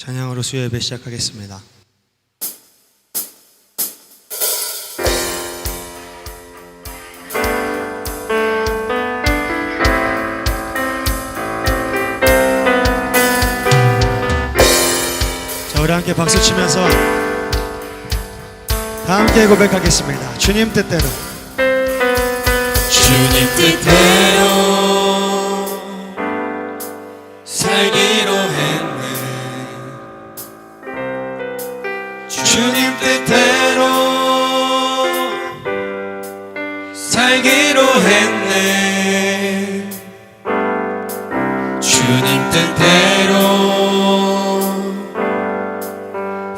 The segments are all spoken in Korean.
찬양으로 수요 예배 시작하겠습니다. 자, 우리 함께 박수 치면서 다 함께 고백하겠습니다. 주님 뜻대로, 주님 뜻대로 살기로 했네. 주님 뜻대로 살기로 했네. 주님 뜻대로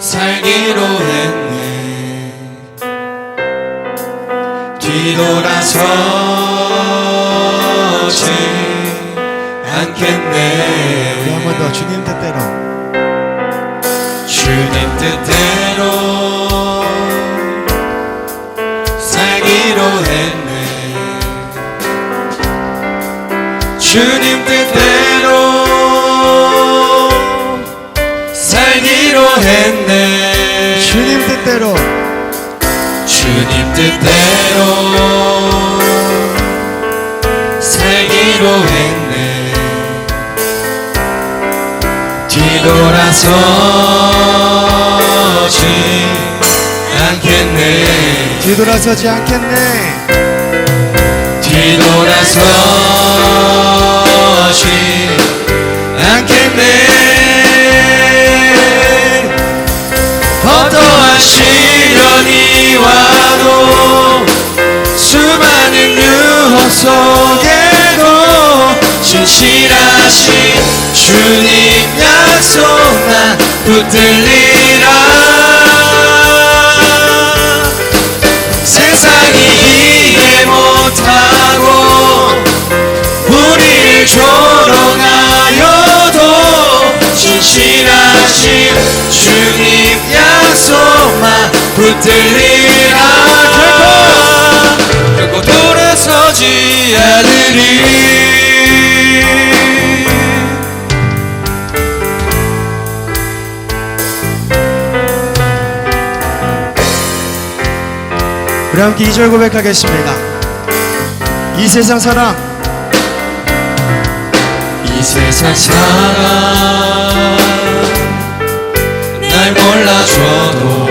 살기로 했네. 뒤돌아서지 않겠네. 우리 한 번 더 주님 뜻대로, 주님 뜻대로 살기로 했네. 주님 뜻대로 살기로 했네. 주님 뜻대로, 주님 뜻대로 살기로 했네. 뒤돌아서지 않겠네. 뒤돌아서지 않겠네. 뒤돌아서지 않겠네. 어떠한 시련이 와도 수많은 유혹 속에도 신실하신 주님 약속 나 붙들리라. 세상이 이해 못하고 우리를 조롱하여도 신실하신 주님 약속만 붙들리라. 결코 돌아서지 않으리. 우리 함께 2절 고백하겠습니다. 이 세상 사람, 이 세상 사람 날 몰라줘도,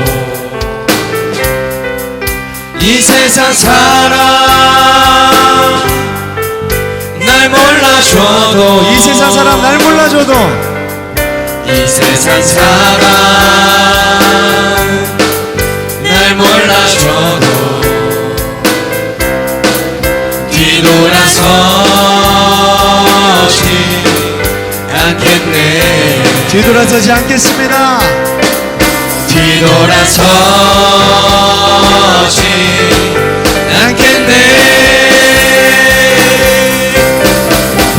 이 세상 사람 날 몰라줘도, 이 세상 사람 날 몰라줘도, 이 세상 사람 날 몰라줘도 뒤돌아서지 않겠네. 뒤돌아서지 않겠습니다. 뒤돌아서지 않겠네.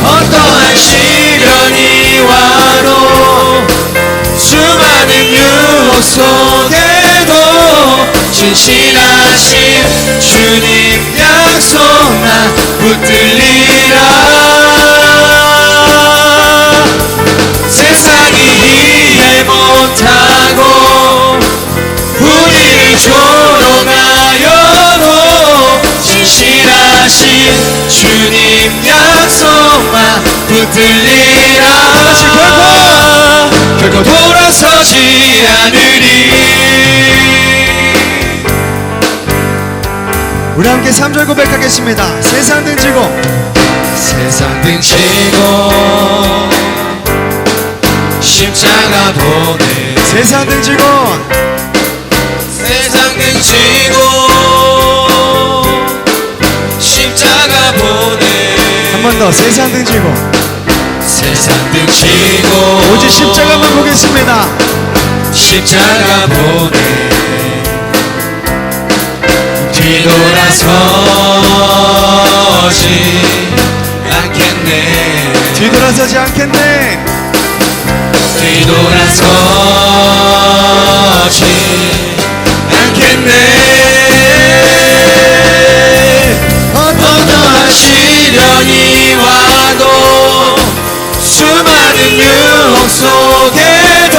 어떠한 시련이 와도 수많은 유혹 속에도 신실하신 주님 약속 나 붙들리라. 세상이 이해 못하고 우리를 조롱하여도 신실하신 주님 약속만 붙들리라. 결코 돌아서지 않으리. 우리 함께 3절 고백하겠습니다. 세상 등지고, 세상 등지고 십자가 보내. 세상 등지고, 세상 등지고 십자가 보내. 한 번 더 세상 등지고, 세상 등지고 오직 십자가만 보겠습니다. 십자가 보내. 뒤돌아서지 않겠네. 뒤돌아서지 않겠네. 뒤돌아서지 않겠네. 어떠한 시련이 와도 수많은 유혹 속에도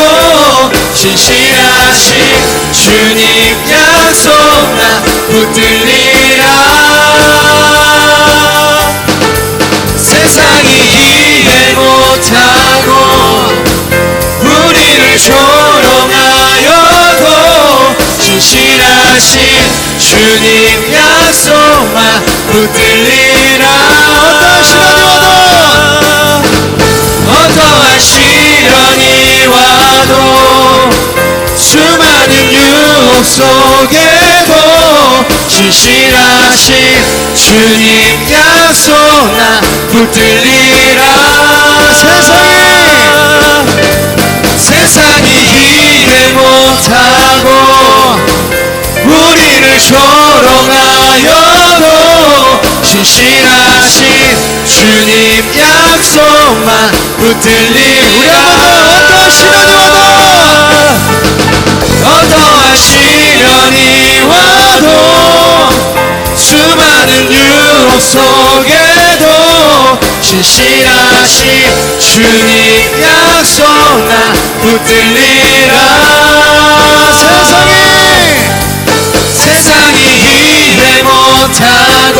신실하신 주님 약속 나 붙들리라. 세상이 이해 못하고 우리를 조롱하여도 신실하신 주님 약속만 붙들리라. 어떠한 시련이 와도 수많은 유혹 속에도 신실하신 주님 약속 나 붙들리라. 세상이 이해 못하고 우리를 조롱하여도 신실하신 주님 약속만 붙들리라. 어떠한 시련이 와도 수많은 유혹 속에도 신실하신 주님 약속 나 붙들리라. 세상이 이해 못하고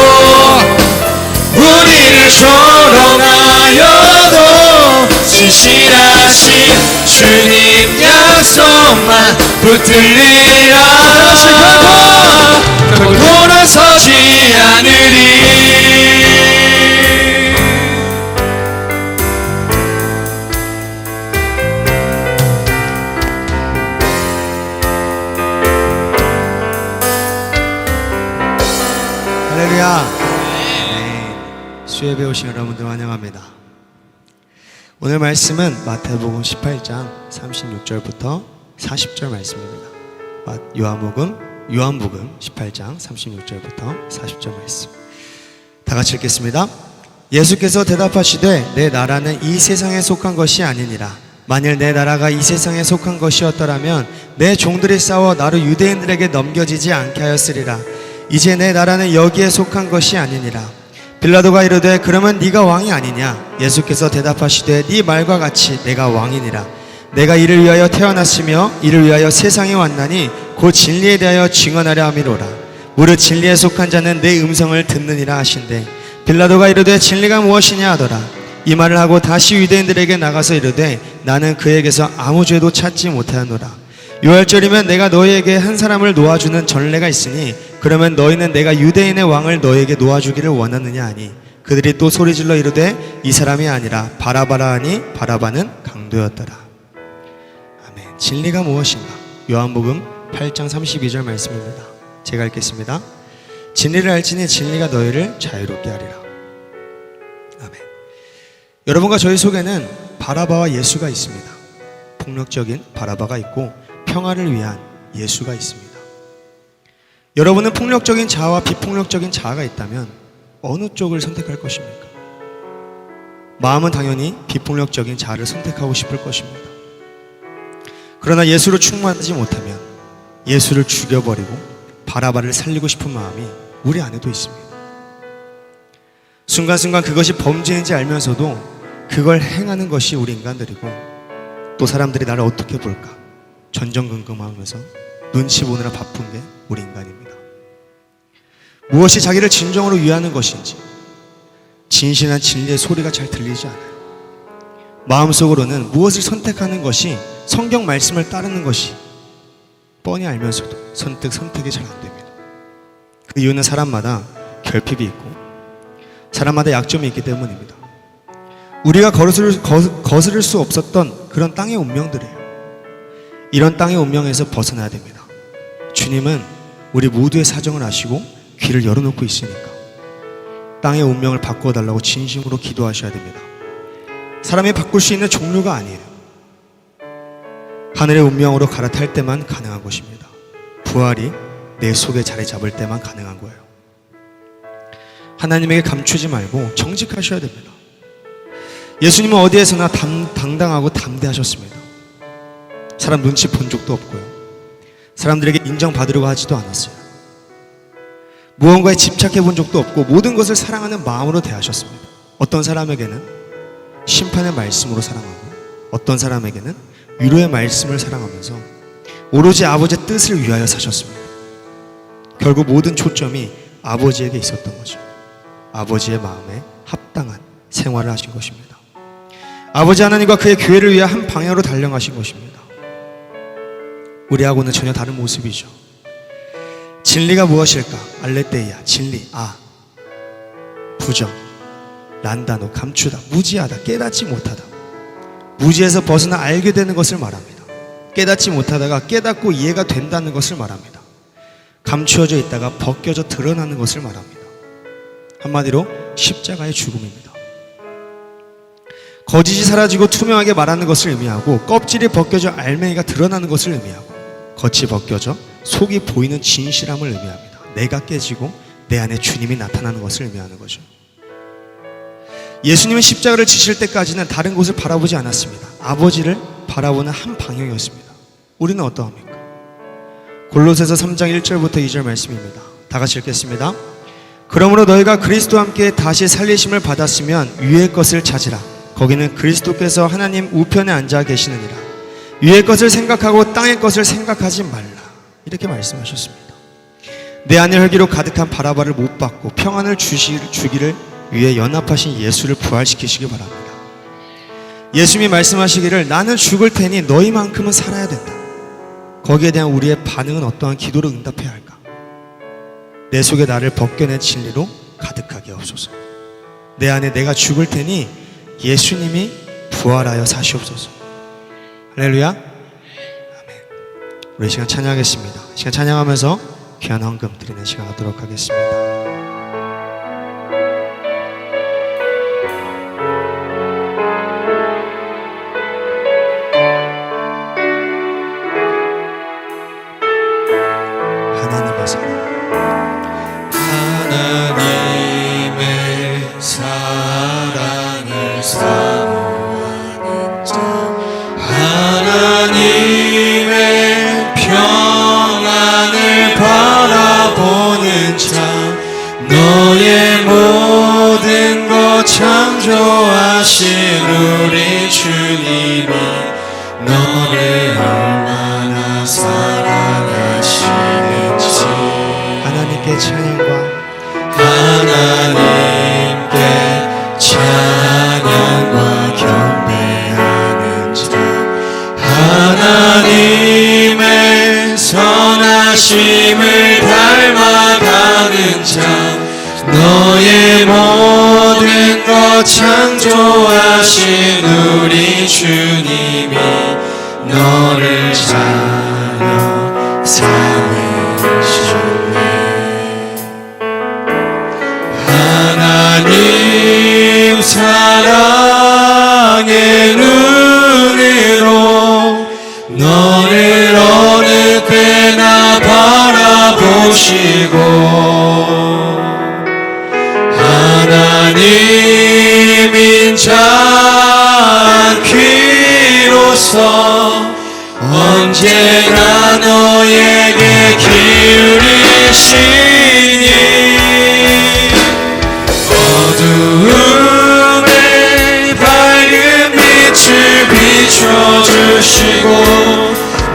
우리를 조롱하여도 신실하신 주님 약속만 붙들리라. 돌아서지 않으리. 할렐루야. 네, 수협에 오신 여러분들 환영합니다. 오늘 말씀은 마태복음 18장 36절부터 40절 말씀입니다. 요한복음 18장 36절부터 40절 말씀. 다 같이 읽겠습니다. 예수께서 대답하시되 내 나라는 이 세상에 속한 것이 아니니라. 만일 내 나라가 이 세상에 속한 것이었더라면 내 종들이 싸워 나로 유대인들에게 넘겨지지 않게 하였으리라. 이제 내 나라는 여기에 속한 것이 아니니라. 빌라도가 이르되 그러면 네가 왕이 아니냐? 예수께서 대답하시되 네 말과 같이 내가 왕이니라. 내가 이를 위하여 태어났으며 이를 위하여 세상에 왔나니 곧 진리에 대하여 증언하려 함이로라. 무릇 진리에 속한 자는 내 음성을 듣느니라 하신대. 빌라도가 이르되 진리가 무엇이냐 하더라. 이 말을 하고 다시 유대인들에게 나가서 이르되 나는 그에게서 아무 죄도 찾지 못하노라. 유월절이면 내가 너희에게 한 사람을 놓아주는 전례가 있으니 그러면 너희는 내가 유대인의 왕을 너희에게 놓아주기를 원하느냐 하니 그들이 또 소리질러 이르되 이 사람이 아니라 바라바라 하니 바라바는 강도였더라. 아멘. 진리가 무엇인가? 요한복음 8장 32절 말씀입니다. 제가 읽겠습니다. 진리를 알지니 진리가 너희를 자유롭게 하리라. 아멘. 여러분과 저희 속에는 바라바와 예수가 있습니다. 폭력적인 바라바가 있고 평화를 위한 예수가 있습니다. 여러분은 폭력적인 자아와 비폭력적인 자아가 있다면 어느 쪽을 선택할 것입니까? 마음은 당연히 비폭력적인 자아를 선택하고 싶을 것입니다. 그러나 예수로 충만하지 못하면 예수를 죽여버리고 바라바를 살리고 싶은 마음이 우리 안에도 있습니다. 순간순간 그것이 범죄인지 알면서도 그걸 행하는 것이 우리 인간들이고 또 사람들이 나를 어떻게 볼까 전전긍긍하면서 눈치 보느라 바쁜 게 우리 인간입니다. 무엇이 자기를 진정으로 위하는 것인지 진실한 진리의 소리가 잘 들리지 않아요. 마음속으로는 무엇을 선택하는 것이 성경 말씀을 따르는 것이 뻔히 알면서도 선택이 잘 안 됩니다. 그 이유는 사람마다 결핍이 있고 사람마다 약점이 있기 때문입니다. 우리가 거스를 수 없었던 그런 땅의 운명들이에요. 이런 땅의 운명에서 벗어나야 됩니다. 주님은 우리 모두의 사정을 아시고 귀를 열어놓고 있으니까 땅의 운명을 바꿔달라고 진심으로 기도하셔야 됩니다. 사람이 바꿀 수 있는 종류가 아니에요. 하늘의 운명으로 갈아탈 때만 가능한 것입니다. 부활이 내 속에 자리 잡을 때만 가능한 거예요. 하나님에게 감추지 말고 정직하셔야 됩니다. 예수님은 어디에서나 당당하고 담대하셨습니다. 사람 눈치 본 적도 없고요. 사람들에게 인정받으려고 하지도 않았어요. 무언가에 집착해 본 적도 없고 모든 것을 사랑하는 마음으로 대하셨습니다. 어떤 사람에게는 심판의 말씀으로 사랑하고 어떤 사람에게는 위로의 말씀을 사랑하면서 오로지 아버지의 뜻을 위하여 사셨습니다. 결국 모든 초점이 아버지에게 있었던 거죠. 아버지의 마음에 합당한 생활을 하신 것입니다. 아버지 하나님과 그의 교회를 위해 한 방향으로 달려가신 것입니다. 우리하고는 전혀 다른 모습이죠. 진리가 무엇일까? 알레테이아, 진리, 부정, 란다노, 감추다, 무지하다, 깨닫지 못하다. 무지에서 벗어나 알게 되는 것을 말합니다. 깨닫지 못하다가 깨닫고 이해가 된다는 것을 말합니다. 감추어져 있다가 벗겨져 드러나는 것을 말합니다. 한마디로 십자가의 죽음입니다. 거짓이 사라지고 투명하게 말하는 것을 의미하고, 껍질이 벗겨져 알맹이가 드러나는 것을 의미하고, 겉이 벗겨져 속이 보이는 진실함을 의미합니다. 내가 깨지고 내 안에 주님이 나타나는 것을 의미하는 거죠. 예수님은 십자가를 지실 때까지는 다른 곳을 바라보지 않았습니다. 아버지를 바라보는 한 방향이었습니다. 우리는 어떠합니까? 골로새서 3장 1절부터 2절 말씀입니다. 다 같이 읽겠습니다. 그러므로 너희가 그리스도와 함께 다시 살리심을 받았으면 위의 것을 찾으라. 거기는 그리스도께서 하나님 우편에 앉아 계시느니라. 위의 것을 생각하고 땅의 것을 생각하지 말라. 이렇게 말씀하셨습니다. 내 안에 혈기로 가득한 바라바를 못 받고 평안을 주기를 위해 연합하신 예수를 부활시키시기 바랍니다. 예수님이 말씀하시기를 나는 죽을 테니 너희만큼은 살아야 된다. 거기에 대한 우리의 반응은 어떠한 기도로 응답해야 할까? 내 속에 나를 벗겨낸 진리로 가득하게 하옵소서. 내 안에 내가 죽을 테니 예수님이 부활하여 사시옵소서. 할렐루야. 아멘. 우리 시간 찬양하겠습니다. 시간 찬양하면서 귀한 헌금 드리는 시간 갖도록 하겠습니다. 하나님의 사랑을 사모하는 자, 하나님의 평안을 바라보는 자, 너의 모든 것 창조하신 우리 주님이 너를 얼마나 사랑하시는지 하나님께 찬양과 하나님께 찬양과 경배하는 자, 하나님의 선하심을 닮아가는 자, 너의 모든 것 창조하신 우리 주님이 너를 자녀 삼으셨네. 하나님 사랑의 눈으로 너를 어느 때나 바라보시고, 하나님인 자 귀로서 언제나 너에게 기울이시니 어두움에 밝은 빛을 비춰주시고,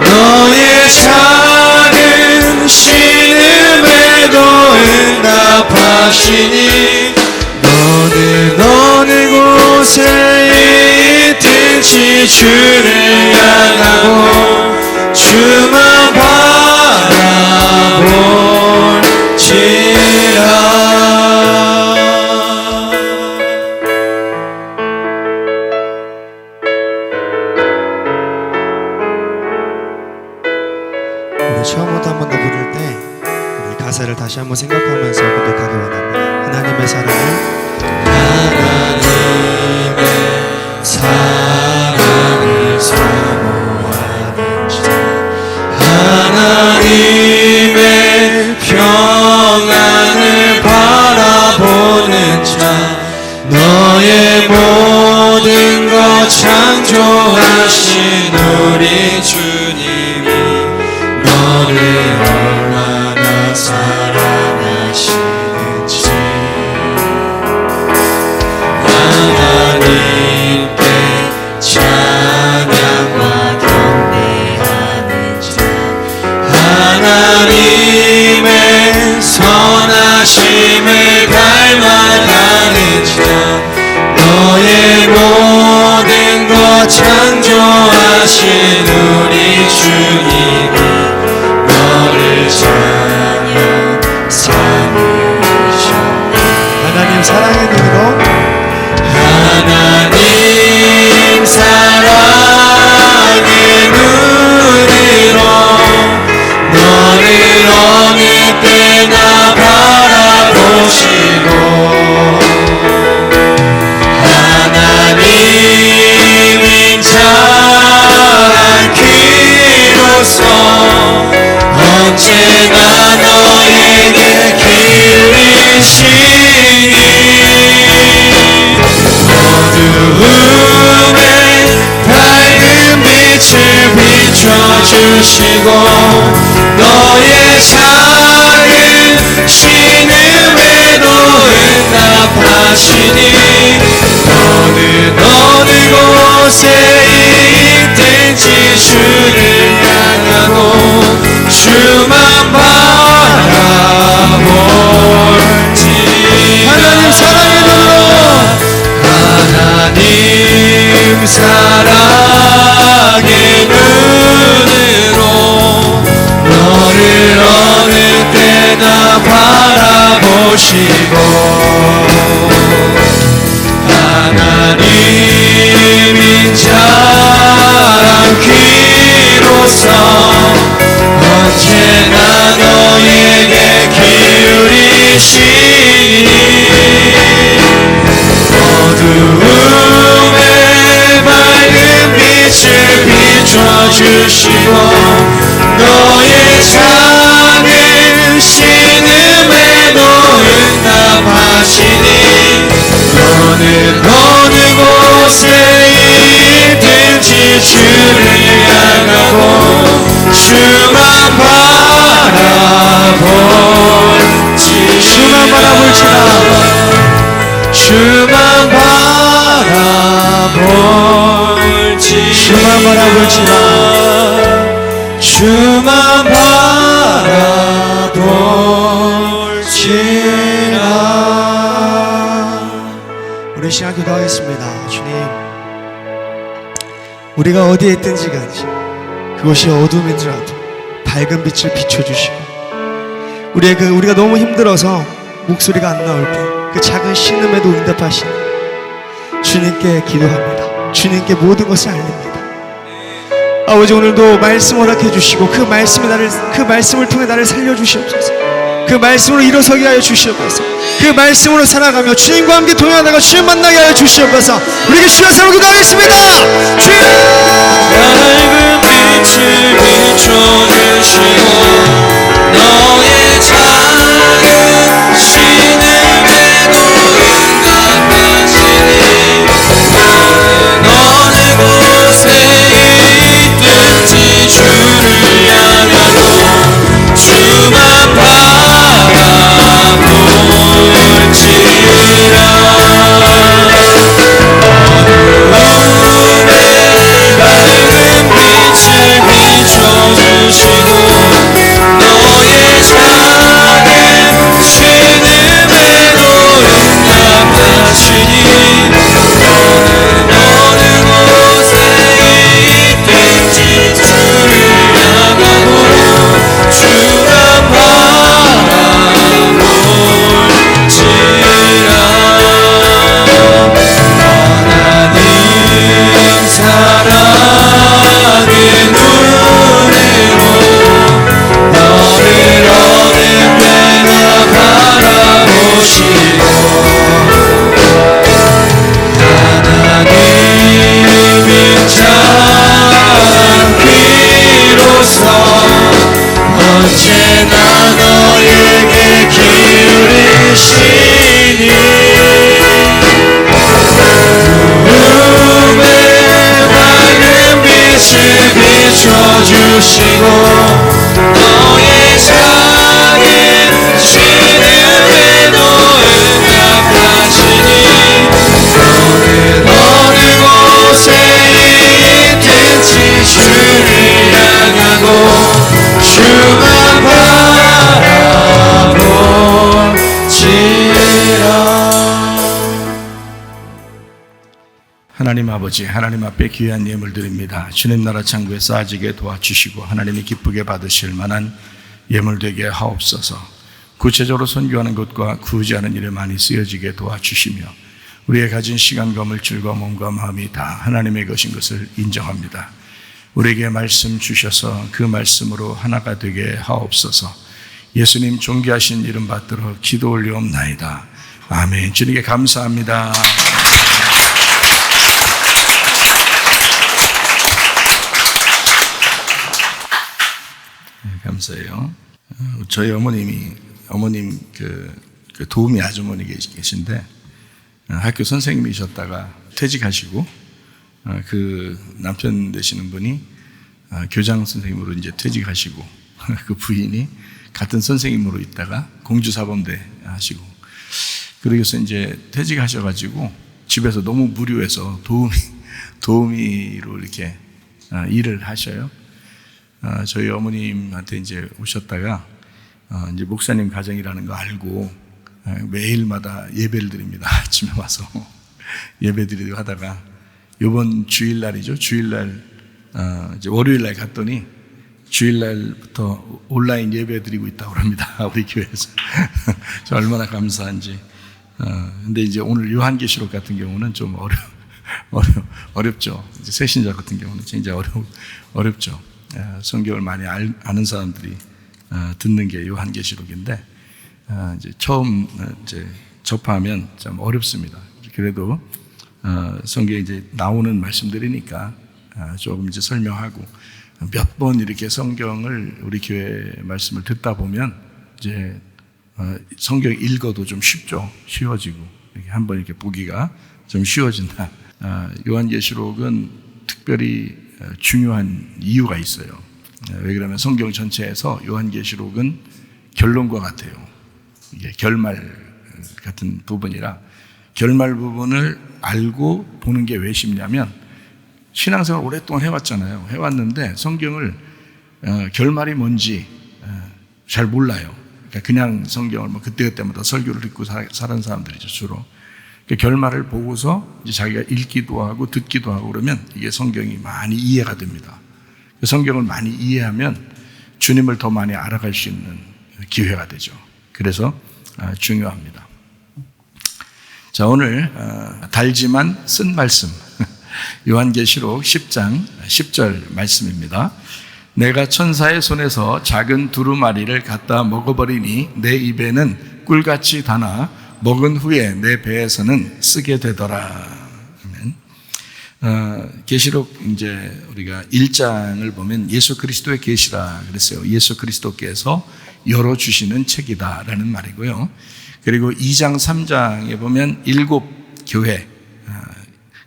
너의 작은 신음에도 응답하시니, 너는 어느 곳에 있든지 주를 향하고 주만 바라볼지라. 우리 처음부터 한 번 더 부를 때 우리 가사를 다시 한번 생각하면서 고백하기 원합니다. 하나님의 사랑을 사모하는 자, 하나님의 평안을 바라보는 자, 너의 모든 것 창조하신 우리 주님이 너를 얼마나 사랑하시는지 하나님께 찬양과 경배하는 자, 창조하신 우리 주님이 너를 자녀 삼으셨네. 하나님 사랑의 눈으로 하나님 사랑의 눈으로 너를 어느 때나 바라보시고 하나님인 자란 귀로서 언제나 너에게 기울이시니 어두움에 밝은 빛을 비춰주시고 너의 작은 신음에도 응답하시니 너는 어느 곳에 있든지 주를 향하고 주만 바라볼지 하나님 사랑의 눈으로 하나님 사랑의 눈으로 너를 어느 때나 바라보시고 하나님인 자란 귀로서 언제나 너에게 기울이시니 어두움에 밝은 빛을 비춰주시고 너의 작은 신음에도 응답하시니 너는 어느 곳에 있든지 주를 향하고 주만 바라볼지라 주만 바라볼지라 주만 바라볼지라. 우리 시간 기도하겠습니다. 주님, 우리가 어디에 있든지 간에 그곳이 어둠이더라도 밝은 빛을 비춰주시고 우리가 너무 힘들어서 목소리가 안 나올 때 그 작은 신음에도 응답하시는 주님께 기도합니다. 주님께 모든 것을 알립니다. 아버지, 오늘도 말씀 허락해 주시고 그 말씀을 통해 나를 살려주시옵소서. 그 말씀으로 일어서게 하여 주시옵소서. 그 말씀으로 살아가며 주님과 함께 동행하다가 주님 만나게 하여 주시옵소서. 우리에게 주여 삼아 기도하겠습니다. 주여! 밝은 빛을 비춰주시고 너의 작은 신음에도 응답하시니 너는 어느 곳에 있든지 주를 향하고 주만 바라볼지라 어두움에 밝은 빛을 비춰주시고 너의 작은 신음에도 응답하시니 너는 어느 곳에 있든지 주를 향하고 주만 바라볼지라 하나님 사랑의 눈으로 너를 어느 때나 바라보시고 하나님인 자란 귀로서 언제나 너에게 기울이시니 어두움에 밝은 빛을 비춰주시고 너의 작은 신음에도 응답하시니 너는 어느 곳에 있든지 주를 향하고 주만 바라볼지라 하나님 아버지, 하나님 앞에 귀한 예물 드립니다. 주님 나라 창고에 쌓아지게 도와주시고 하나님이 기쁘게 받으실 만한 예물 되게 하옵소서. 구체적으로 선교하는 것과 구제하는 일에 많이 쓰여지게 도와주시며 우리의 가진 시간과 물질과 몸과 마음이 다 하나님의 것인 것을 인정합니다. 우리에게 말씀 주셔서 그 말씀으로 하나가 되게 하옵소서. 예수님 존귀하신 이름 받들어 기도 올리옵나이다. 아멘. 주님께 감사합니다. 감사해요. 저희 어머님 그 도우미 아주머니 계신데 학교 선생님이셨다가 퇴직하시고 그 남편 되시는 분이 교장 선생님으로 이제 퇴직하시고 그 부인이 같은 선생님으로 있다가 공주사범대 하시고 그러고서 이제 퇴직하셔가지고 집에서 너무 무료해서 도우미로 이렇게 일을 하셔요. 저희 어머님한테 이제 오셨다가 이제 목사님 가정이라는 거 알고 매일마다 예배를 드립니다. 아침에 와서 예배 드리고 하다가 이번 주일날이죠. 주일날 이제 월요일날 갔더니 주일날부터 온라인 예배 드리고 있다고 합니다. 우리 교회에서. 저 얼마나 감사한지. 근데 이제 오늘 요한계시록 같은 경우는 좀 어렵죠. 이제 새신자 같은 경우는 진짜 어렵죠. 성경을 많이 아는 사람들이 듣는 게 요한계시록인데 이제 처음 이제 접하면 좀 어렵습니다. 그래도 성경에 이제 나오는 말씀들이니까 조금 이제 설명하고 몇 번 이렇게 성경을 우리 교회 말씀을 듣다 보면 이제 성경 읽어도 좀 쉬워지고 이렇게 한번 이렇게 보기가 좀 쉬워진다. 요한계시록은 특별히 중요한 이유가 있어요. 왜 그러면 성경 전체에서 요한계시록은 결론과 같아요. 이게 결말 같은 부분이라 결말 부분을 알고 보는 게 왜 쉽냐면 신앙생활 오랫동안 해왔잖아요. 해왔는데 성경을 결말이 뭔지 잘 몰라요. 그러니까 그냥 성경을 뭐 그때그때마다 설교를 듣고 살은 사람들이죠, 주로. 그러니까 결말을 보고서 이제 자기가 읽기도 하고 듣기도 하고 그러면 이게 성경이 많이 이해가 됩니다. 성경을 많이 이해하면 주님을 더 많이 알아갈 수 있는 기회가 되죠. 그래서 중요합니다. 자, 오늘 달지만 쓴 말씀 요한계시록 10장 10절 말씀입니다. 내가 천사의 손에서 작은 두루마리를 갖다 먹어버리니 내 입에는 꿀같이 다나 먹은 후에 내 배에서는 쓰게 되더라. 계시록 이제 우리가 1장을 보면 예수 그리스도의 계시라 그랬어요. 예수 그리스도께서 열어주시는 책이다라는 말이고요. 그리고 2장 3장에 보면 7교회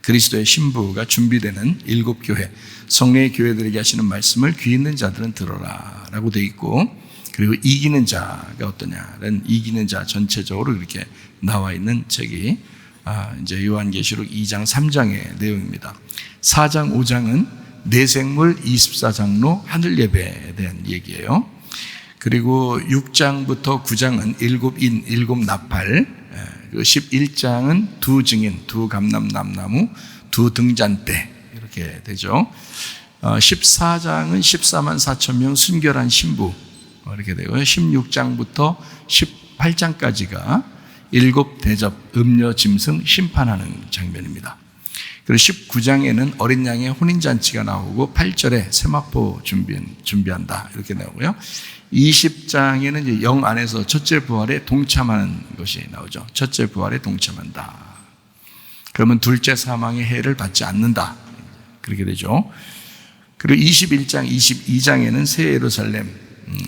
그리스도의 신부가 준비되는 7교회 성령의 교회들에게 하시는 말씀을 귀 있는 자들은 들어라 라고 되어 있고, 그리고 이기는 자가 어떠냐는 이기는 자 전체적으로 이렇게 나와 있는 책이 이제 요한계시록 2장 3장의 내용입니다. 4장 5장은 내생물 24장로 하늘 예배에 대한 얘기예요. 그리고 6장부터 9장은 7인 7나팔, 11장은 2증인 2감람나무 2등잔대 이렇게 되죠. 14장은 14만 4천 명 순결한 신부 이렇게 되고요. 16장부터 18장까지가 7대접 음료 짐승 심판하는 장면입니다. 그리고 19장에는 어린 양의 혼인잔치가 나오고 8절에 세마포 준비한다 이렇게 나오고요. 20장에는 이제 영 안에서 첫째 부활에 동참하는 것이 나오죠. 첫째 부활에 동참한다. 그러면 둘째 사망의 해를 받지 않는다. 그렇게 되죠. 그리고 21장, 22장에는 새 예루살렘,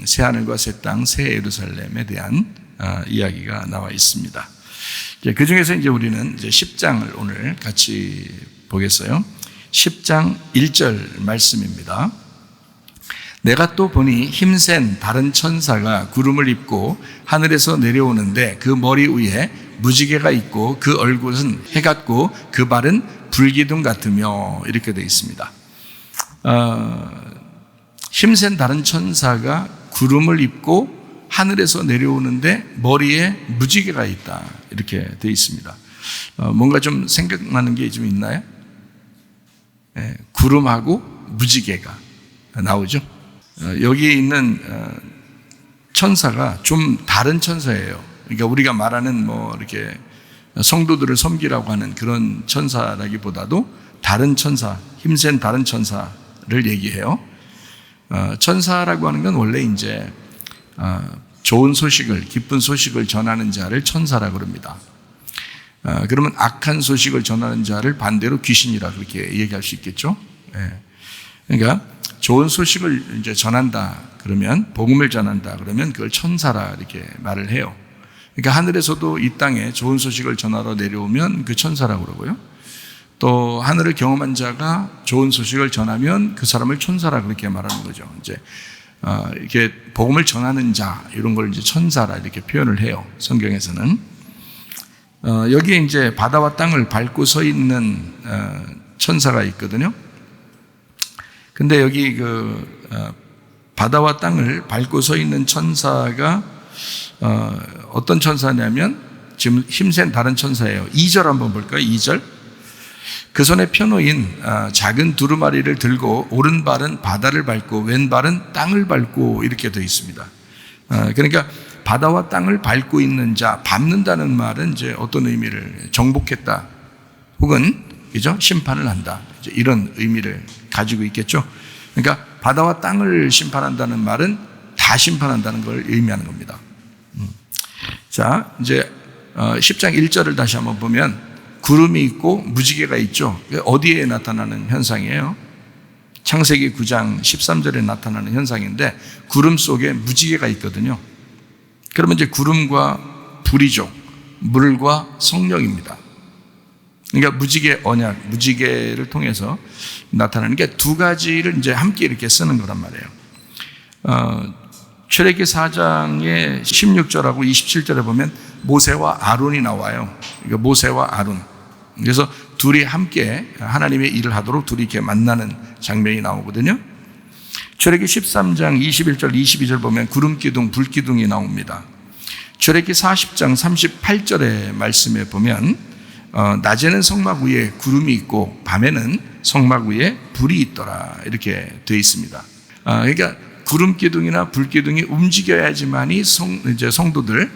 새 하늘과 새 땅, 새 예루살렘에 대한 이야기가 나와 있습니다. 그 중에서 이제 우리는 이제 10장을 오늘 같이 보겠어요. 10장 1절 말씀입니다. 내가 또 보니 힘센 다른 천사가 구름을 입고 하늘에서 내려오는데 그 머리 위에 무지개가 있고 그 얼굴은 해 같고 그 발은 불기둥 같으며 이렇게 되어 있습니다. 힘센 다른 천사가 구름을 입고 하늘에서 내려오는데 머리에 무지개가 있다 이렇게 되어 있습니다. 뭔가 좀 생각나는 게 좀 있나요? 구름하고 무지개가 나오죠. 여기에 있는 천사가 좀 다른 천사예요. 그러니까 우리가 말하는 뭐 이렇게 성도들을 섬기라고 하는 그런 천사라기보다도 다른 천사, 힘센 다른 천사를 얘기해요. 천사라고 하는 건 원래 이제 좋은 소식을, 기쁜 소식을 전하는 자를 천사라고 그럽니다. 그러면 악한 소식을 전하는 자를 반대로 귀신이라 그렇게 얘기할 수 있겠죠. 그러니까 좋은 소식을 이제 전한다 그러면, 복음을 전한다 그러면 그걸 천사라 이렇게 말을 해요. 그러니까 하늘에서도 이 땅에 좋은 소식을 전하러 내려오면 그 천사라고 그러고요. 또 하늘을 경험한 자가 좋은 소식을 전하면 그 사람을 천사라 그렇게 말하는 거죠. 이제 이렇게 복음을 전하는 자 이런 걸 이제 천사라 이렇게 표현을 해요. 성경에서는. 여기에 이제 바다와 땅을 밟고 서 있는 천사가 있거든요. 근데 여기 바다와 땅을 밟고 서 있는 천사가 어떤 천사냐면 지금 힘센 다른 천사예요. 2절 한번 볼까요? 2절. 그 손에 펴놓인 작은 두루마리를 들고 오른발은 바다를 밟고 왼발은 땅을 밟고 이렇게 되어 있습니다. 그러니까 바다와 땅을 밟고 있는 자, 밟는다는 말은 이제 어떤 의미를, 정복했다 혹은 그죠? 심판을 한다, 이제 이런 의미를 가지고 있겠죠. 그러니까 바다와 땅을 심판한다는 말은 다 심판한다는 걸 의미하는 겁니다. 자, 이제 10장 1절을 다시 한번 보면 구름이 있고 무지개가 있죠. 어디에 나타나는 현상이에요? 창세기 9장 13절에 나타나는 현상인데 구름 속에 무지개가 있거든요. 그러면 이제 구름과 불이죠. 물과 성령입니다. 그러니까 무지개 언약, 무지개를 통해서 나타나는 게 두 가지를 이제 함께 이렇게 쓰는 거란 말이에요. 출애굽기 4장의 16절하고 27절에 보면 모세와 아론이 나와요. 그러니까 모세와 아론. 그래서 둘이 함께 하나님의 일을 하도록 둘이 이렇게 만나는 장면이 나오거든요. 출애굽기 13장 21절 22절 보면 구름기둥 불기둥이 나옵니다. 출애굽기 40장 38절의 말씀에 보면 낮에는 성막 위에 구름이 있고 밤에는 성막 위에 불이 있더라 이렇게 되어 있습니다. 그러니까 구름기둥이나 불기둥이 움직여야지만이 이제 성도들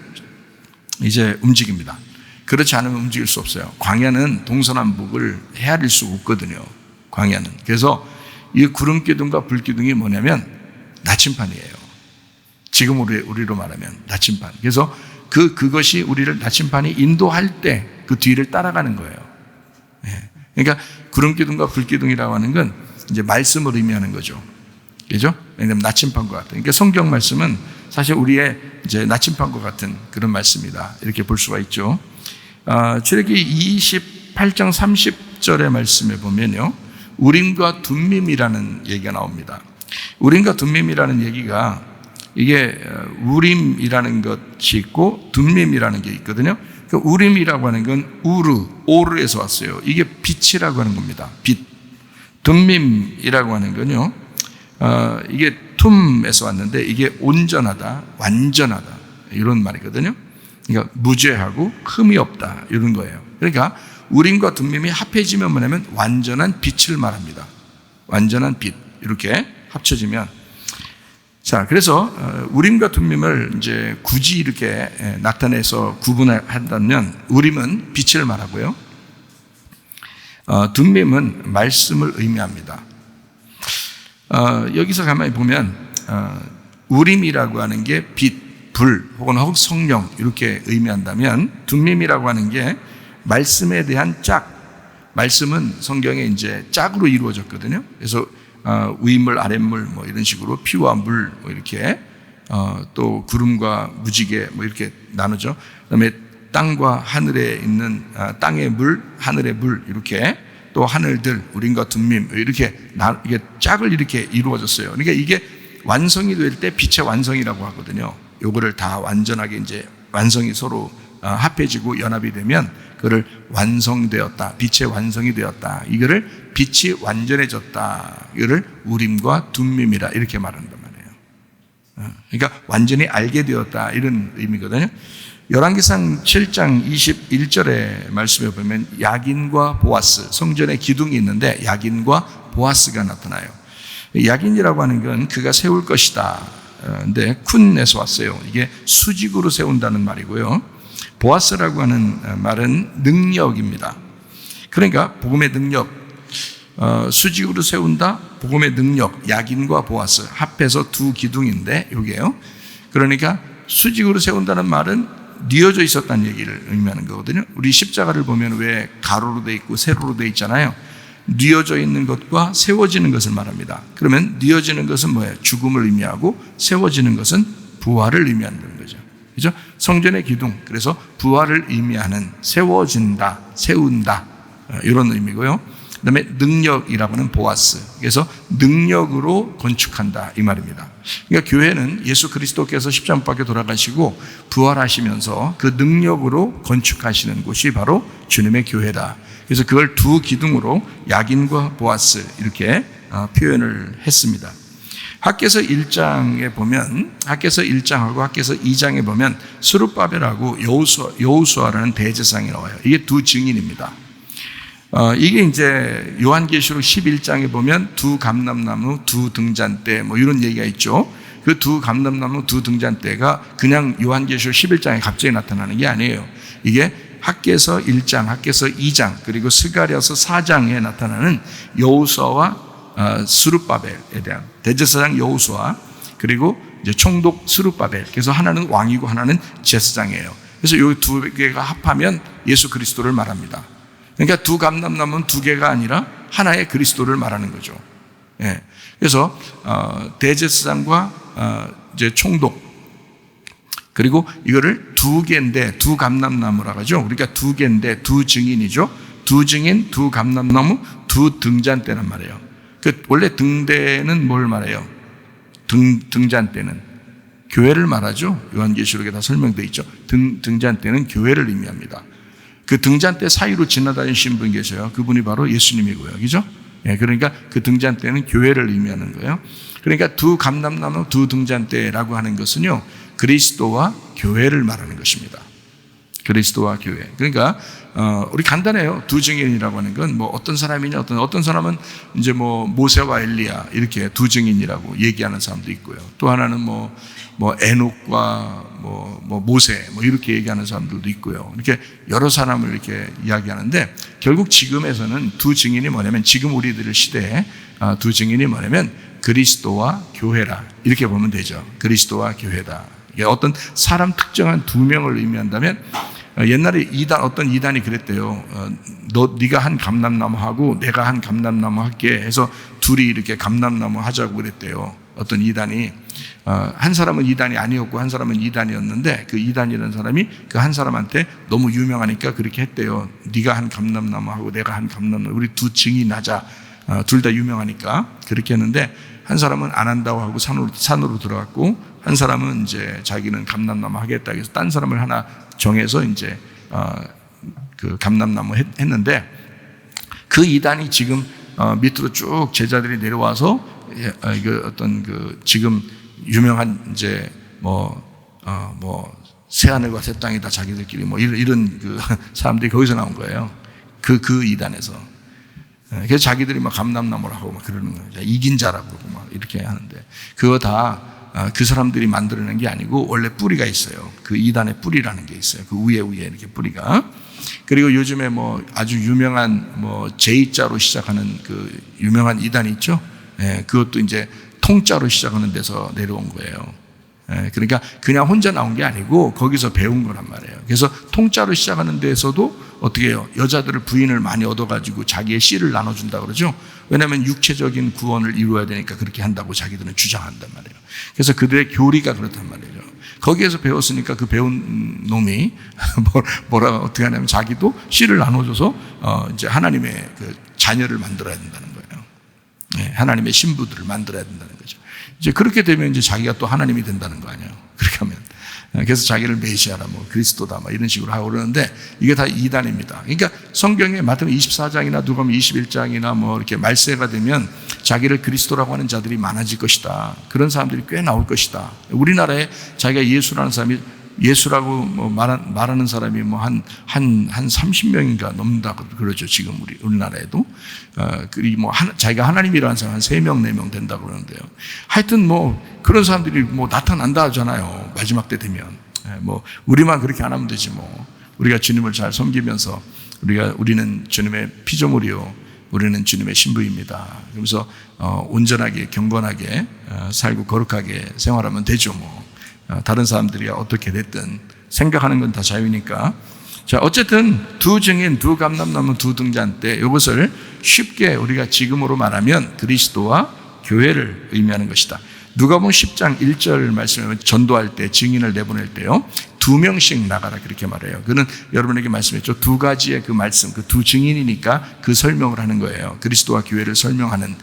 이제 움직입니다. 그렇지 않으면 움직일 수 없어요. 광야는 동서남북을 헤아릴 수 없거든요. 광야는. 그래서 이 구름기둥과 불기둥이 뭐냐면 나침판이에요. 지금 우리로 말하면 나침판. 그래서 그것이 우리를 나침판이 인도할 때 그 뒤를 따라가는 거예요. 그러니까 구름기둥과 불기둥이라고 하는 건 이제 말씀을 의미하는 거죠. 그죠? 왜냐하면 나침판과 같은. 그러니까 성경 말씀은 사실 우리의 이제 나침판과 같은 그런 말씀이다. 이렇게 볼 수가 있죠. 출애굽기 28장 30절의 말씀에 보면요. 우림과 둠밈이라는 얘기가 나옵니다. 우림과 둠밈이라는 얘기가 이게 우림이라는 것이 있고 둠밈이라는 게 있거든요. 그 우림이라고 하는 건 오르에서 왔어요. 이게 빛이라고 하는 겁니다. 빛. 둠밈이라고 하는 건요. 이게 툼에서 왔는데 이게 온전하다, 완전하다 이런 말이거든요. 그러니까 무죄하고 흠이 없다 이런 거예요. 그러니까 우림과 둠밈이 합해지면 뭐냐면 완전한 빛을 말합니다. 완전한 빛 이렇게 합쳐지면 자, 그래서 우림과 둠밈을 이제 굳이 이렇게 나타내서 구분한다면 우림은 빛을 말하고요. 둠밈은 말씀을 의미합니다. 여기서 가만히 보면 우림이라고 하는 게 빛, 불 혹은 성령 이렇게 의미한다면 둠밈이라고 하는 게 말씀에 대한 짝. 말씀은 성경에 이제 짝으로 이루어졌거든요. 그래서 위물, 아랫물 뭐 이런 식으로 피와 물 뭐 이렇게 또 구름과 무지개 뭐 이렇게 나누죠. 그다음에 땅과 하늘에 있는 땅의 물, 하늘의 물 이렇게 또 하늘들, 우림과 둠밈 이렇게 이게 짝을 이렇게 이루어졌어요. 그러니까 이게 완성이 될 때 빛의 완성이라고 하거든요. 요거를 다 완전하게 이제 완성이 서로 합해지고 연합이 되면 그거를 완성되었다, 빛의 완성이 되었다. 이거를 빛이 완전해졌다. 이거를 우림과 둠밈이라 이렇게 말한단 말이에요. 그러니까 완전히 알게 되었다 이런 의미거든요. 열왕기상 7장 21절의 말씀에 보면 야긴과 보아스, 성전에 기둥이 있는데 야긴과 보아스가 나타나요. 야긴이라고 하는 건 그가 세울 것이다. 근데 쿤에서 왔어요. 이게 수직으로 세운다는 말이고요. 보아스라고 하는 말은 능력입니다. 그러니까 복음의 능력, 수직으로 세운다, 복음의 능력, 야긴과 보아스 합해서 두 기둥인데 이게요. 그러니까 수직으로 세운다는 말은 뉘어져 있었다는 얘기를 의미하는 거거든요. 우리 십자가를 보면 왜 가로로 돼 있고 세로로 돼 있잖아요. 뉘어져 있는 것과 세워지는 것을 말합니다. 그러면 뉘어지는 것은 뭐예요? 죽음을 의미하고 세워지는 것은 부활을 의미하는 거죠. 그죠? 성전의 기둥, 그래서 부활을 의미하는 세워진다, 세운다 이런 의미고요. 그 다음에 능력이라고 하는 보아스, 그래서 능력으로 건축한다 이 말입니다. 그러니까 교회는 예수 그리스도께서 십자가밖에 돌아가시고 부활하시면서 그 능력으로 건축하시는 곳이 바로 주님의 교회다. 그래서 그걸 두 기둥으로 야긴과 보아스 이렇게 표현을 했습니다. 학개서 1장에 보면, 학개서 1장하고 학개서 2장에 보면 스룹바벨하고 여호수아라는 대제사장이 나와요. 이게 두 증인입니다. 이게 이제 요한계시록 11장에 보면 두 감람나무, 두 등잔대 뭐 이런 얘기가 있죠. 그 두 감람나무, 두 등잔대가 그냥 요한계시록 11장에 갑자기 나타나는 게 아니에요. 이게 학개서 1장, 학개서 2장, 그리고 스가랴서 4장에 나타나는 여호수아와 스룹바벨에 대한 대제사장 여호수아, 그리고 이제 총독 스룹바벨. 그래서 하나는 왕이고 하나는 제사장이에요. 그래서 이 두 개가 합하면 예수 그리스도를 말합니다. 그러니까 두 감람나무는 두 개가 아니라 하나의 그리스도를 말하는 거죠. 예. 그래서 대제사장과 이제 총독, 그리고 이거를 두 개인데 두 감람나무라고 하죠. 그러니까 두 개인데 두 증인이죠. 두 증인, 두 감람나무, 두 등잔대란 말이에요. 원래 등대는 뭘 말해요? 등잔대는 교회를 말하죠. 요한계시록에 다 설명되어 있죠. 등잔대는 교회를 의미합니다. 그 등잔대 사이로 지나다니신 분 계세요. 그분이 바로 예수님이고요. 그죠? 예, 그러니까 그 등잔대는 교회를 의미하는 거예요. 그러니까 두 감람나무, 두 등잔대라고 하는 것은요, 그리스도와 교회를 말하는 것입니다. 그리스도와 교회. 그러니까 우리 간단해요. 두 증인이라고 하는 건 뭐 어떤 사람이냐, 어떤 사람은 이제 뭐 모세와 엘리야 이렇게 두 증인이라고 얘기하는 사람도 있고요. 또 하나는 뭐 에녹과 뭐 모세 뭐 이렇게 얘기하는 사람들도 있고요. 이렇게 여러 사람을 이렇게 이야기하는데, 결국 지금에서는 두 증인이 뭐냐면, 지금 우리들 시대에 두 증인이 뭐냐면 그리스도와 교회라 이렇게 보면 되죠. 그리스도와 교회다. 이게 어떤 사람 특정한 두 명을 의미한다면, 옛날에 어떤 이단이 그랬대요. 네가 한 감람나무하고 내가 한 감람나무 할게 해서 둘이 이렇게 감람나무 하자고 그랬대요. 어떤 이단이, 한 사람은 이단이 아니었고 한 사람은 이단이었는데, 그 이단이라는 사람이 그 한 사람한테 너무 유명하니까 그렇게 했대요. 네가 한 감람나무하고 내가 한 감람나무, 우리 두 증인하자. 둘 다 유명하니까 그렇게 했는데, 한 사람은 안 한다고 하고 산으로 들어갔고, 한 사람은 이제 자기는 감람나무 하겠다 해서 딴 사람을 하나 정해서 이제 그 감람나무 했는데, 그 이단이 지금 밑으로 쭉 제자들이 내려와서 그 어떤 그 지금 유명한 이제 새하늘과 새 땅이다 자기들끼리 뭐 이런 그 사람들이 거기서 나온 거예요. 그 이단에서. 그래서 자기들이 막 감람나무라고 하고 막 그러는 거예요. 이긴 자라고 그러고 막 이렇게 하는데, 그거 다 그 사람들이 만들어낸 게 아니고 원래 뿌리가 있어요. 그 이단의 뿌리라는 게 있어요. 그 위에 이렇게 뿌리가. 그리고 요즘에 뭐 아주 유명한 뭐 J자로 시작하는 그 유명한 이단이 있죠. 예, 그것도 이제 통자로 시작하는 데서 내려온 거예요. 예, 그러니까 그냥 혼자 나온 게 아니고 거기서 배운 거란 말이에요. 그래서 통자로 시작하는 데에서도 어떻게 해요? 여자들을 부인을 많이 얻어가지고 자기의 씨를 나눠준다 그러죠. 왜냐하면 육체적인 구원을 이루어야 되니까 그렇게 한다고 자기들은 주장한단 말이에요. 그래서 그들의 교리가 그렇단 말이에요. 거기에서 배웠으니까 그 배운 놈이 어떻게 하냐면 자기도 씨를 나눠줘서 이제 하나님의 그 자녀를 만들어야 된다는 거예요. 네, 하나님의 신부들을 만들어야 된다는 거죠. 이제 그렇게 되면 이제 자기가 또 하나님이 된다는 거 아니에요. 그렇게 하면. 그래서 자기를 메시아라, 뭐 그리스도다, 막 이런 식으로 하고 그러는데, 이게 다 이단입니다. 그러니까 성경에 마태복음 24장이나 누가복음 21장이나 뭐 이렇게 말세가 되면 자기를 그리스도라고 하는 자들이 많아질 것이다. 그런 사람들이 꽤 나올 것이다. 우리나라에 자기가 예수라는 사람이 예수라고 뭐 말하는 사람이 뭐 한 30명인가 넘는다고 그러죠. 지금 우리나라에도. 자기가 하나님이라는 사람 한 3명, 4명 된다고 그러는데요. 하여튼 뭐 그런 사람들이 뭐 나타난다 하잖아요. 마지막 때 되면. 뭐 우리만 그렇게 안 하면 되지 뭐. 우리가 주님을 잘 섬기면서 우리는 주님의 피조물이요. 우리는 주님의 신부입니다. 그러면서 온전하게 경건하게 살고 거룩하게 생활하면 되죠. 뭐 다른 사람들이 어떻게 됐든 생각하는 건 다 자유니까. 자, 어쨌든 두 증인, 두 감람나무, 두 등잔 때 이것을 쉽게 우리가 지금으로 말하면 그리스도와 교회를 의미하는 것이다. 누가복음 10장 1절 말씀에 전도할 때 증인을 내보낼 때요 2명씩 나가라 그렇게 말해요. 그는 여러분에게 말씀했죠. 두 가지의 그 말씀, 그 두 증인이니까 그 설명을 하는 거예요. 그리스도와 교회를 설명하는,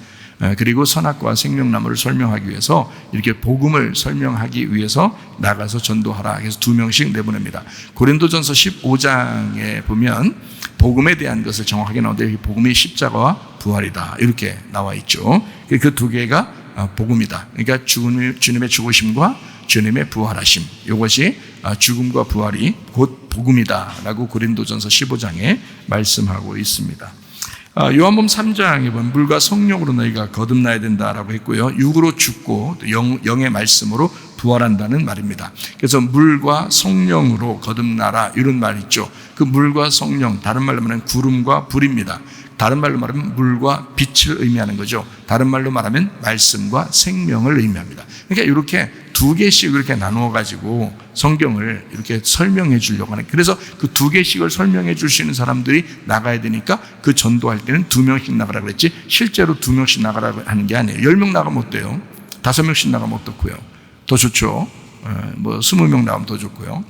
그리고 선악과 생명나무를 설명하기 위해서 이렇게 복음을 설명하기 위해서 나가서 전도하라. 그래서 2명씩 내보냅니다. 고린도전서 15장에 보면 복음에 대한 것을 정확하게 나오는데 복음이 십자가와 부활이다 이렇게 나와 있죠. 그 두 개가 복음이다. 그러니까 주님의 죽으심과 주님의 부활하심, 이것이 죽음과 부활이 곧 복음이다라고 고린도전서 15장에 말씀하고 있습니다. 요한복음 3장에 보면 물과 성령으로 너희가 거듭나야 된다라고 했고요. 육으로 죽고 영의 말씀으로 부활한다는 말입니다. 그래서 물과 성령으로 거듭나라 이런 말 있죠. 그 물과 성령, 다른 말로 말하면 구름과 불입니다. 다른 말로 말하면 물과 빛을 의미하는 거죠. 다른 말로 말하면 말씀과 생명을 의미합니다. 그러니까 이렇게 두 개씩 이렇게 나누어 가지고 성경을 이렇게 설명해 주려고 하는. 그래서 그 두 개씩을 설명해 줄 수 있는 사람들이 나가야 되니까 그 전도할 때는 2명씩 나가라 그랬지 실제로 2명씩 나가라고 하는 게 아니에요. 10명 나가면 어때요? 5명씩 나가면 어떻고요? 더 좋죠. 뭐 20명 나가면 더 좋고요.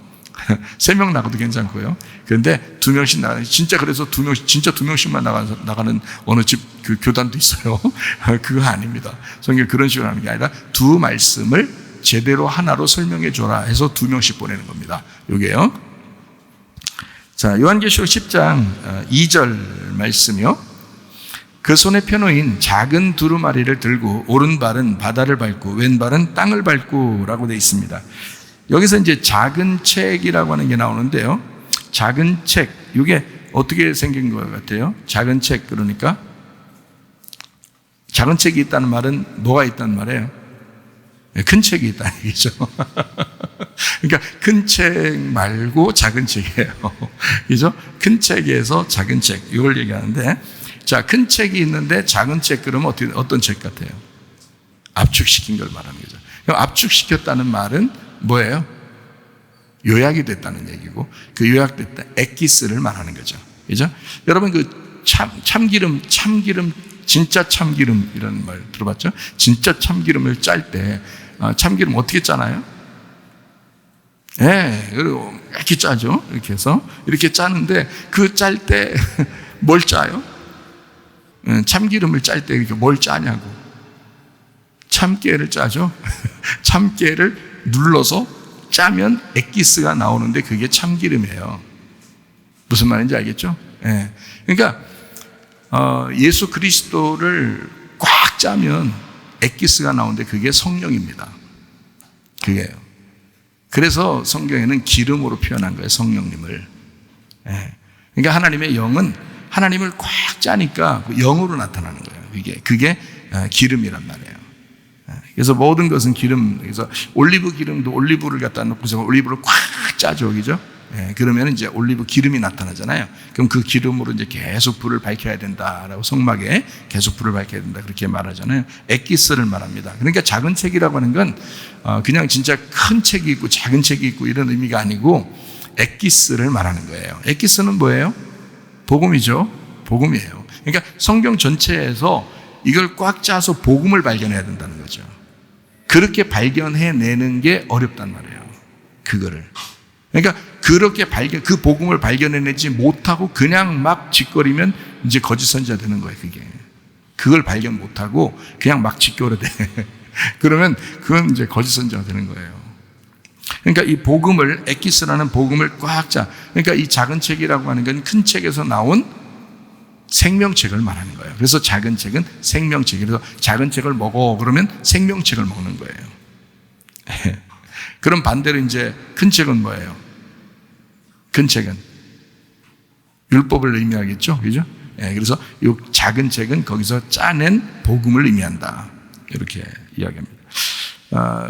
3명 나가도 괜찮고요. 그런데 2명씩 나가는, 진짜 그래서 2명씩, 진짜 2명씩만 나가는 어느 집 그 교단도 있어요. 그거 아닙니다. 성경 그런 식으로 하는 게 아니라 두 말씀을 제대로 하나로 설명해 줘라 해서 2명씩 보내는 겁니다. 요게요. 자, 요한계시록 10장 2절 말씀이요. 그 손에 펴놓인 작은 두루마리를 들고 오른발은 바다를 밟고 왼발은 땅을 밟고 라고 되어 있습니다. 여기서 이제 작은 책이라고 하는 게 나오는데요. 작은 책, 이게 어떻게 생긴 것 같아요? 작은 책, 그러니까 작은 책이 있다는 말은 뭐가 있다는 말이에요? 큰 책이 있다는 얘기죠. 그러니까 큰 책 말고 작은 책이에요. 그죠? 큰 책에서 작은 책, 이걸 얘기하는데, 자, 큰 책이 있는데 작은 책 그러면 어떤 책 같아요? 압축시킨 걸 말하는 거죠. 그럼 압축시켰다는 말은 뭐예요? 요약이 됐다는 얘기고, 그 요약됐다 엑기스를 말하는 거죠. 그죠? 여러분 그 참기름, 진짜 참기름 이런 말 들어봤죠? 진짜 참기름을 짤 때 참기름 어떻게 짜나요? 그리고 이렇게 짜죠. 이렇게 해서 이렇게 짜는데 그 짤 때 뭘 짜요? 참기름을 짤 때 이렇게 뭘 짜냐고. 참깨를 짜죠. 참깨를 눌러서 짜면 엑기스가 나오는데 그게 참기름이에요. 무슨 말인지 알겠죠? 그러니까 예수 그리스도를 꽉 짜면 엑기스가 나오는데 그게 성령입니다. 그게요. 그래서 성경에는 기름으로 표현한 거예요. 성령님을. 그러니까 하나님의 영은 하나님을 꽉 짜니까 영으로 나타나는 거예요. 그게 기름이란 말이에요. 그래서 모든 것은 기름, 그래서 올리브 기름도 올리브를 갖다 놓고서 올리브를 꽉 짜죠. 그죠? 그러면 이제 올리브 기름이 나타나잖아요. 그럼 그 기름으로 이제 계속 불을 밝혀야 된다라고 성막에 계속 불을 밝혀야 된다. 그렇게 말하잖아요. 엑기스를 말합니다. 그러니까 작은 책이라고 하는 건 그냥 진짜 큰 책이 있고 작은 책이 있고 이런 의미가 아니고 엑기스를 말하는 거예요. 엑기스는 뭐예요? 복음이죠. 복음이에요. 그러니까 성경 전체에서 이걸 꽉 짜서 복음을 발견해야 된다는 거죠. 그렇게 발견해내는 게 어렵단 말이에요. 그거를. 그러니까 그렇게 그 복음을 발견해내지 못하고 그냥 막 짓거리면 이제 거짓 선지자 되는 거예요. 그걸 발견 못하고 그냥 막 짓거려 대. 그러면 그건 이제 거짓 선지자가 되는 거예요. 그러니까 이 복음을, 엑기스라는 복음을 꽉 짜. 그러니까 이 작은 책이라고 하는 건 큰 책에서 나온 생명책을 말하는 거예요. 그래서 작은 책은 생명책. 그래서 작은 책을 먹어. 그러면 생명책을 먹는 거예요. 그럼 반대로 이제 큰 책은 뭐예요? 큰 책은 율법을 의미하겠죠, 그죠? 예, 그래서 이 작은 책은 거기서 짜낸 복음을 의미한다, 이렇게 이야기합니다.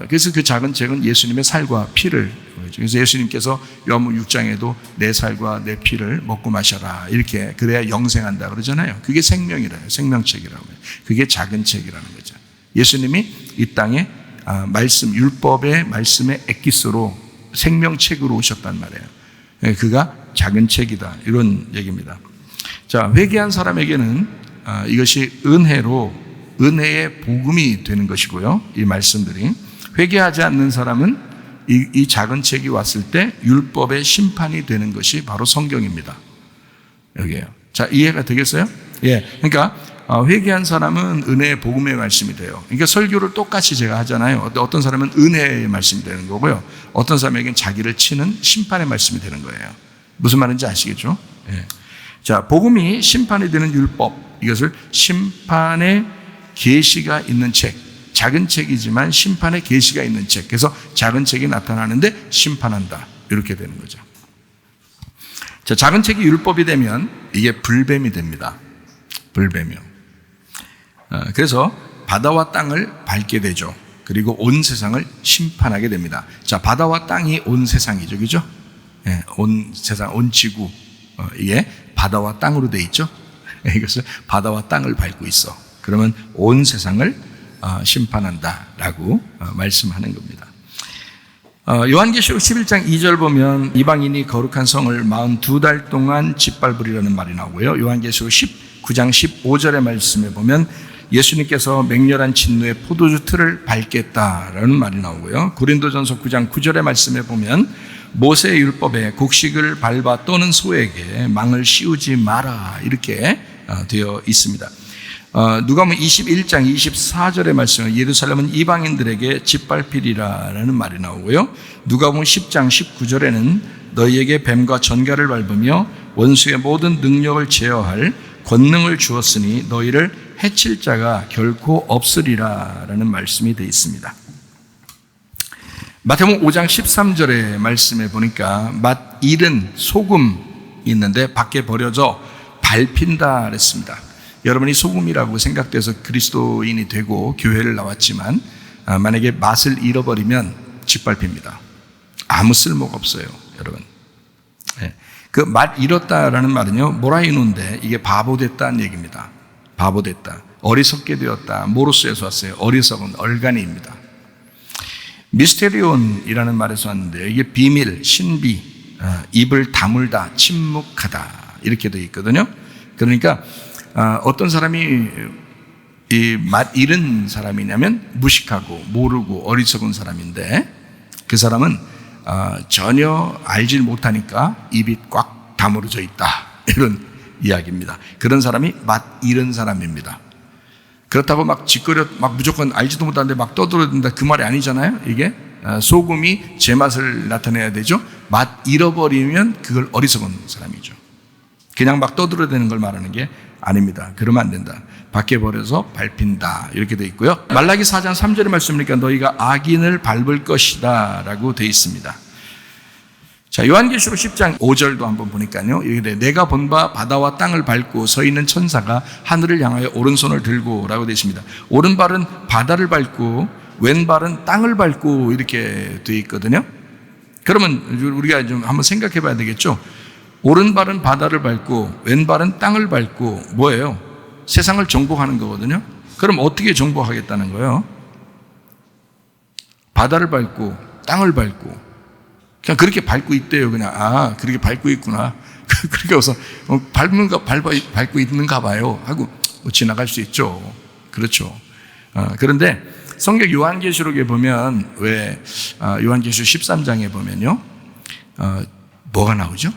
그래서 그 작은 책은 예수님의 살과 피를, 그래서 예수님께서 요한복음 6장에도 내 살과 내 피를 먹고 마셔라, 이렇게 그래야 영생한다 그러잖아요. 그게 생명이라요. 생명책이라고 해요. 그게 작은 책이라는 거죠. 예수님이 이 땅에 말씀, 율법의 말씀의 엑기스로 생명책으로 오셨단 말이에요. 그가 작은 책이다, 이런 얘기입니다. 자, 회개한 사람에게는 이것이 은혜의 복음이 되는 것이고요. 이 말씀들이 회개하지 않는 사람은 이 작은 책이 왔을 때 율법의 심판이 되는 것이 바로 성경입니다. 여기에요. 자, 이해가 되겠어요? 예. 그러니까 회개한 사람은 은혜의 복음의 말씀이 돼요. 그러니까 설교를 똑같이 제가 하잖아요. 어떤 사람은 은혜의 말씀이 되는 거고요. 어떤 사람에게는 자기를 치는 심판의 말씀이 되는 거예요. 무슨 말인지 아시겠죠? 예. 자, 복음이 심판이 되는 율법, 이것을 심판의 계시가 있는 책, 작은 책이지만 심판의 계시가 있는 책. 그래서 작은 책이 나타나는데 심판한다, 이렇게 되는 거죠. 자, 작은 책이 율법이 되면 이게 불뱀이 됩니다. 불뱀이요. 그래서 바다와 땅을 밟게 되죠. 그리고 온 세상을 심판하게 됩니다. 자, 바다와 땅이 온 세상이죠, 그죠? 예, 온 세상, 온 지구, 이게 바다와 땅으로 돼 있죠. 이것을 바다와 땅을 밟고 있어. 그러면 온 세상을 심판한다라고 말씀하는 겁니다. 요한계시록 11장 2절 보면 이방인이 거룩한 성을 42달 동안 짓밟으리라는 말이 나오고요. 요한계시록 19장 15절의 말씀에 보면 예수님께서 맹렬한 진노의 포도주 틀을 밟겠다라는 말이 나오고요. 고린도전서 9장 9절의 말씀에 보면 모세의 율법에 곡식을 밟아 떠는 소에게 망을 씌우지 마라, 이렇게 되어 있습니다. 누가복음 21장 24절의 말씀은 예루살렘은 이방인들에게 짓밟히리라라는 말이 나오고요. 누가복음 10장 19절에는 너희에게 뱀과 전갈을 밟으며 원수의 모든 능력을 제어할 권능을 주었으니 너희를 해칠 자가 결코 없으리라라는 말씀이 되어 있습니다. 마태복음 5장 13절의 말씀에 보니까 맛 잃은 소금이 있는데 밖에 버려져 밟힌다 그랬습니다. 여러분이 소금이라고 생각돼서 그리스도인이 되고 교회를 나왔지만 만약에 맛을 잃어버리면 짓밟힙니다. 아무 쓸모가 없어요, 여러분. 그 맛 잃었다라는 말은요, 모라이노인데 이게 바보 됐다는 얘기입니다. 바보 됐다, 어리석게 되었다, 모로스에서 왔어요. 어리석은, 얼간이입니다. 미스테리온이라는 말에서 왔는데 이게 비밀, 신비, 입을 다물다, 침묵하다, 이렇게 되어 있거든요. 그러니까 어떤 사람이 이 맛 잃은 사람이냐면 무식하고 모르고 어리석은 사람인데, 그 사람은 전혀 알질 못하니까 입이 꽉 다물어져 있다, 이런 이야기입니다. 그런 사람이 맛 잃은 사람입니다. 그렇다고 막 짓거려, 막 무조건 알지도 못하는데 막 떠들어댄다, 그 말이 아니잖아요. 이게 소금이 제 맛을 나타내야 되죠. 맛 잃어버리면 그걸 어리석은 사람이죠. 그냥 막 떠들어대는 걸 말하는 게 아닙니다. 그러면 안 된다. 밖에 버려서 밟힌다, 이렇게 돼 있고요. 말라기 4장 3절의 말씀이니까 너희가 악인을 밟을 것이다 라고 돼 있습니다. 자, 요한계시록 10장 5절도 한번 보니까요, 여기 내가 본 바 바다와 땅을 밟고 서 있는 천사가 하늘을 향하여 오른손을 들고 라고 되어 있습니다. 오른발은 바다를 밟고 왼발은 땅을 밟고 이렇게 되어 있거든요. 그러면 우리가 좀 한번 생각해 봐야 되겠죠. 오른발은 바다를 밟고 왼발은 땅을 밟고 뭐예요? 세상을 정복하는 거거든요. 그럼 어떻게 정복하겠다는 거예요? 바다를 밟고 땅을 밟고 그냥 그렇게 밟고 있대요. 그냥 그렇게 밟고 있구나. 그렇게 해서 밟고 있는가 봐요 하고 지나갈 수 있죠. 그렇죠. 그런데 성경 요한계시록에 보면 왜 요한계시록 13장에 보면요, 뭐가 나오죠?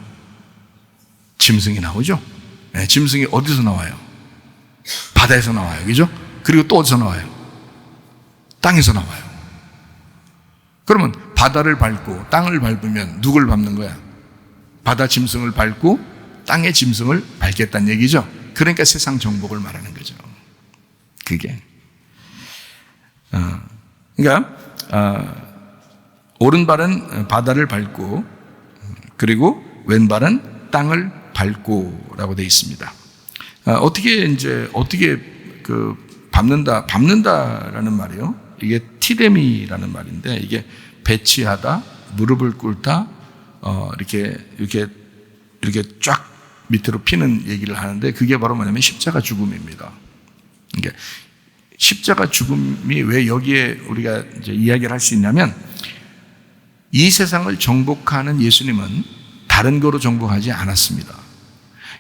짐승이 나오죠. 네, 짐승이 어디서 나와요? 바다에서 나와요, 그죠? 그리고 또 어디서 나와요? 땅에서 나와요. 그러면 바다를 밟고 땅을 밟으면 누굴 밟는 거야? 바다 짐승을 밟고 땅의 짐승을 밟겠다는 얘기죠. 그러니까 세상 정복을 말하는 거죠. 그게. 그러니까 오른발은 바다를 밟고 그리고 왼발은 땅을 밟고라고 되어 있습니다. 어떻게 밟는다라는 말이요. 이게 티데미라는 말인데 이게 배치하다, 무릎을 꿇다, 이렇게 쫙 밑으로 피는 얘기를 하는데 그게 바로 뭐냐면 십자가 죽음입니다. 이게 십자가 죽음이 왜 여기에 우리가 이제 이야기를 할 수 있냐면 이 세상을 정복하는 예수님은 다른 거로 정복하지 않았습니다.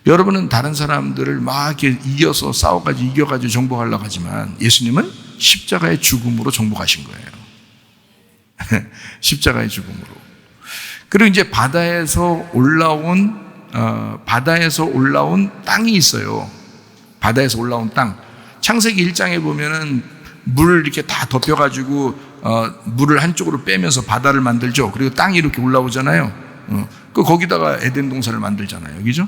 여러분은 다른 사람들을 막 이렇게 이겨서 싸워가지고 이겨가지고 정복하려고 하지만 예수님은 십자가의 죽음으로 정복하신 거예요. 십자가의 죽음으로. 그리고 이제 바다에서 올라온 땅이 있어요. 바다에서 올라온 땅. 창세기 1장에 보면은 물을 이렇게 다 덮여가지고 물을 한쪽으로 빼면서 바다를 만들죠. 그리고 땅이 이렇게 올라오잖아요. 거기다가 에덴 동산을 만들잖아요. 그죠?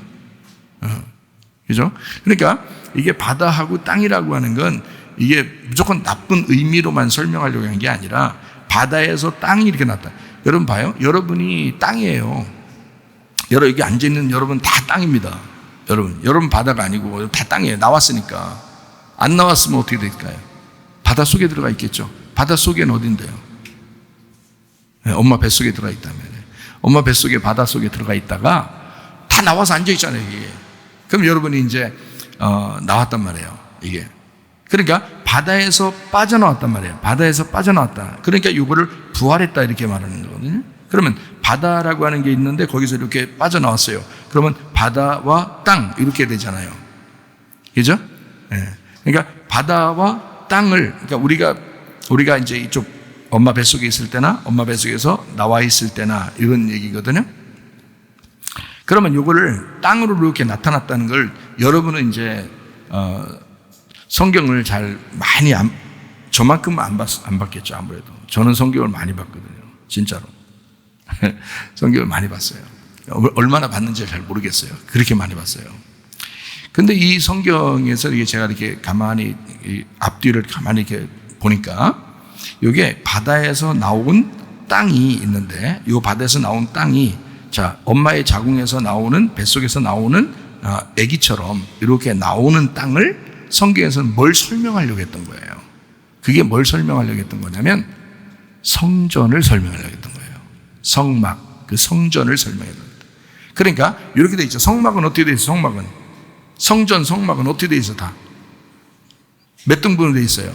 그죠? 그러니까 이게 바다하고 땅이라고 하는 건 이게 무조건 나쁜 의미로만 설명하려고 한 게 아니라 바다에서 땅이 이렇게 났다. 여러분 봐요. 여러분이 땅이에요. 여기 앉아있는 여러분 다 땅입니다. 여러분 바다가 아니고 다 땅이에요. 나왔으니까. 안 나왔으면 어떻게 될까요? 바다 속에 들어가 있겠죠. 바다 속에는 어딘데요? 엄마 뱃속에 들어가 있다면. 엄마 뱃속에 바다 속에 들어가 있다가 다 나와서 앉아있잖아요. 이게. 그럼 여러분이 이제 나왔단 말이에요. 이게. 그러니까 바다에서 빠져나왔단 말이에요. 바다에서 빠져나왔다. 그러니까 이거를 부활했다 이렇게 말하는 거거든요. 그러면 바다라고 하는 게 있는데 거기서 이렇게 빠져나왔어요. 그러면 바다와 땅 이렇게 되잖아요. 그죠? 네. 그러니까 바다와 땅을, 그러니까 우리가 이제 이쪽 엄마 뱃속에 있을 때나 엄마 뱃속에서 나와 있을 때나 이런 얘기거든요. 그러면 이거를 땅으로 이렇게 나타났다는 걸 여러분은 이제 성경을 잘 많이 저만큼은 안 봤겠죠. 아무래도 저는 성경을 많이 봤거든요. 진짜로 성경을 많이 봤어요. 얼마나 봤는지 잘 모르겠어요. 그렇게 많이 봤어요. 근데 이 성경에서 이게 제가 이렇게 가만히 앞뒤를 가만히 이렇게 보니까 이게 바다에서 나온 땅이 있는데 이 바다에서 나온 땅이 자 엄마의 자궁에서 나오는 뱃속에서 나오는 아기처럼 이렇게 나오는 땅을 성경에서는 뭘 설명하려고 했던 거예요. 그게 뭘 설명하려고 했던 거냐면 성전을 설명하려고 했던 거예요. 성막, 그 성전을 설명하려고 했던 거예요. 그러니까 이렇게 돼 있죠. 성막은 어떻게 돼 있어요? 성막은 성전, 성막은 어떻게 돼 있어? 다 몇 등분으로 돼 있어요?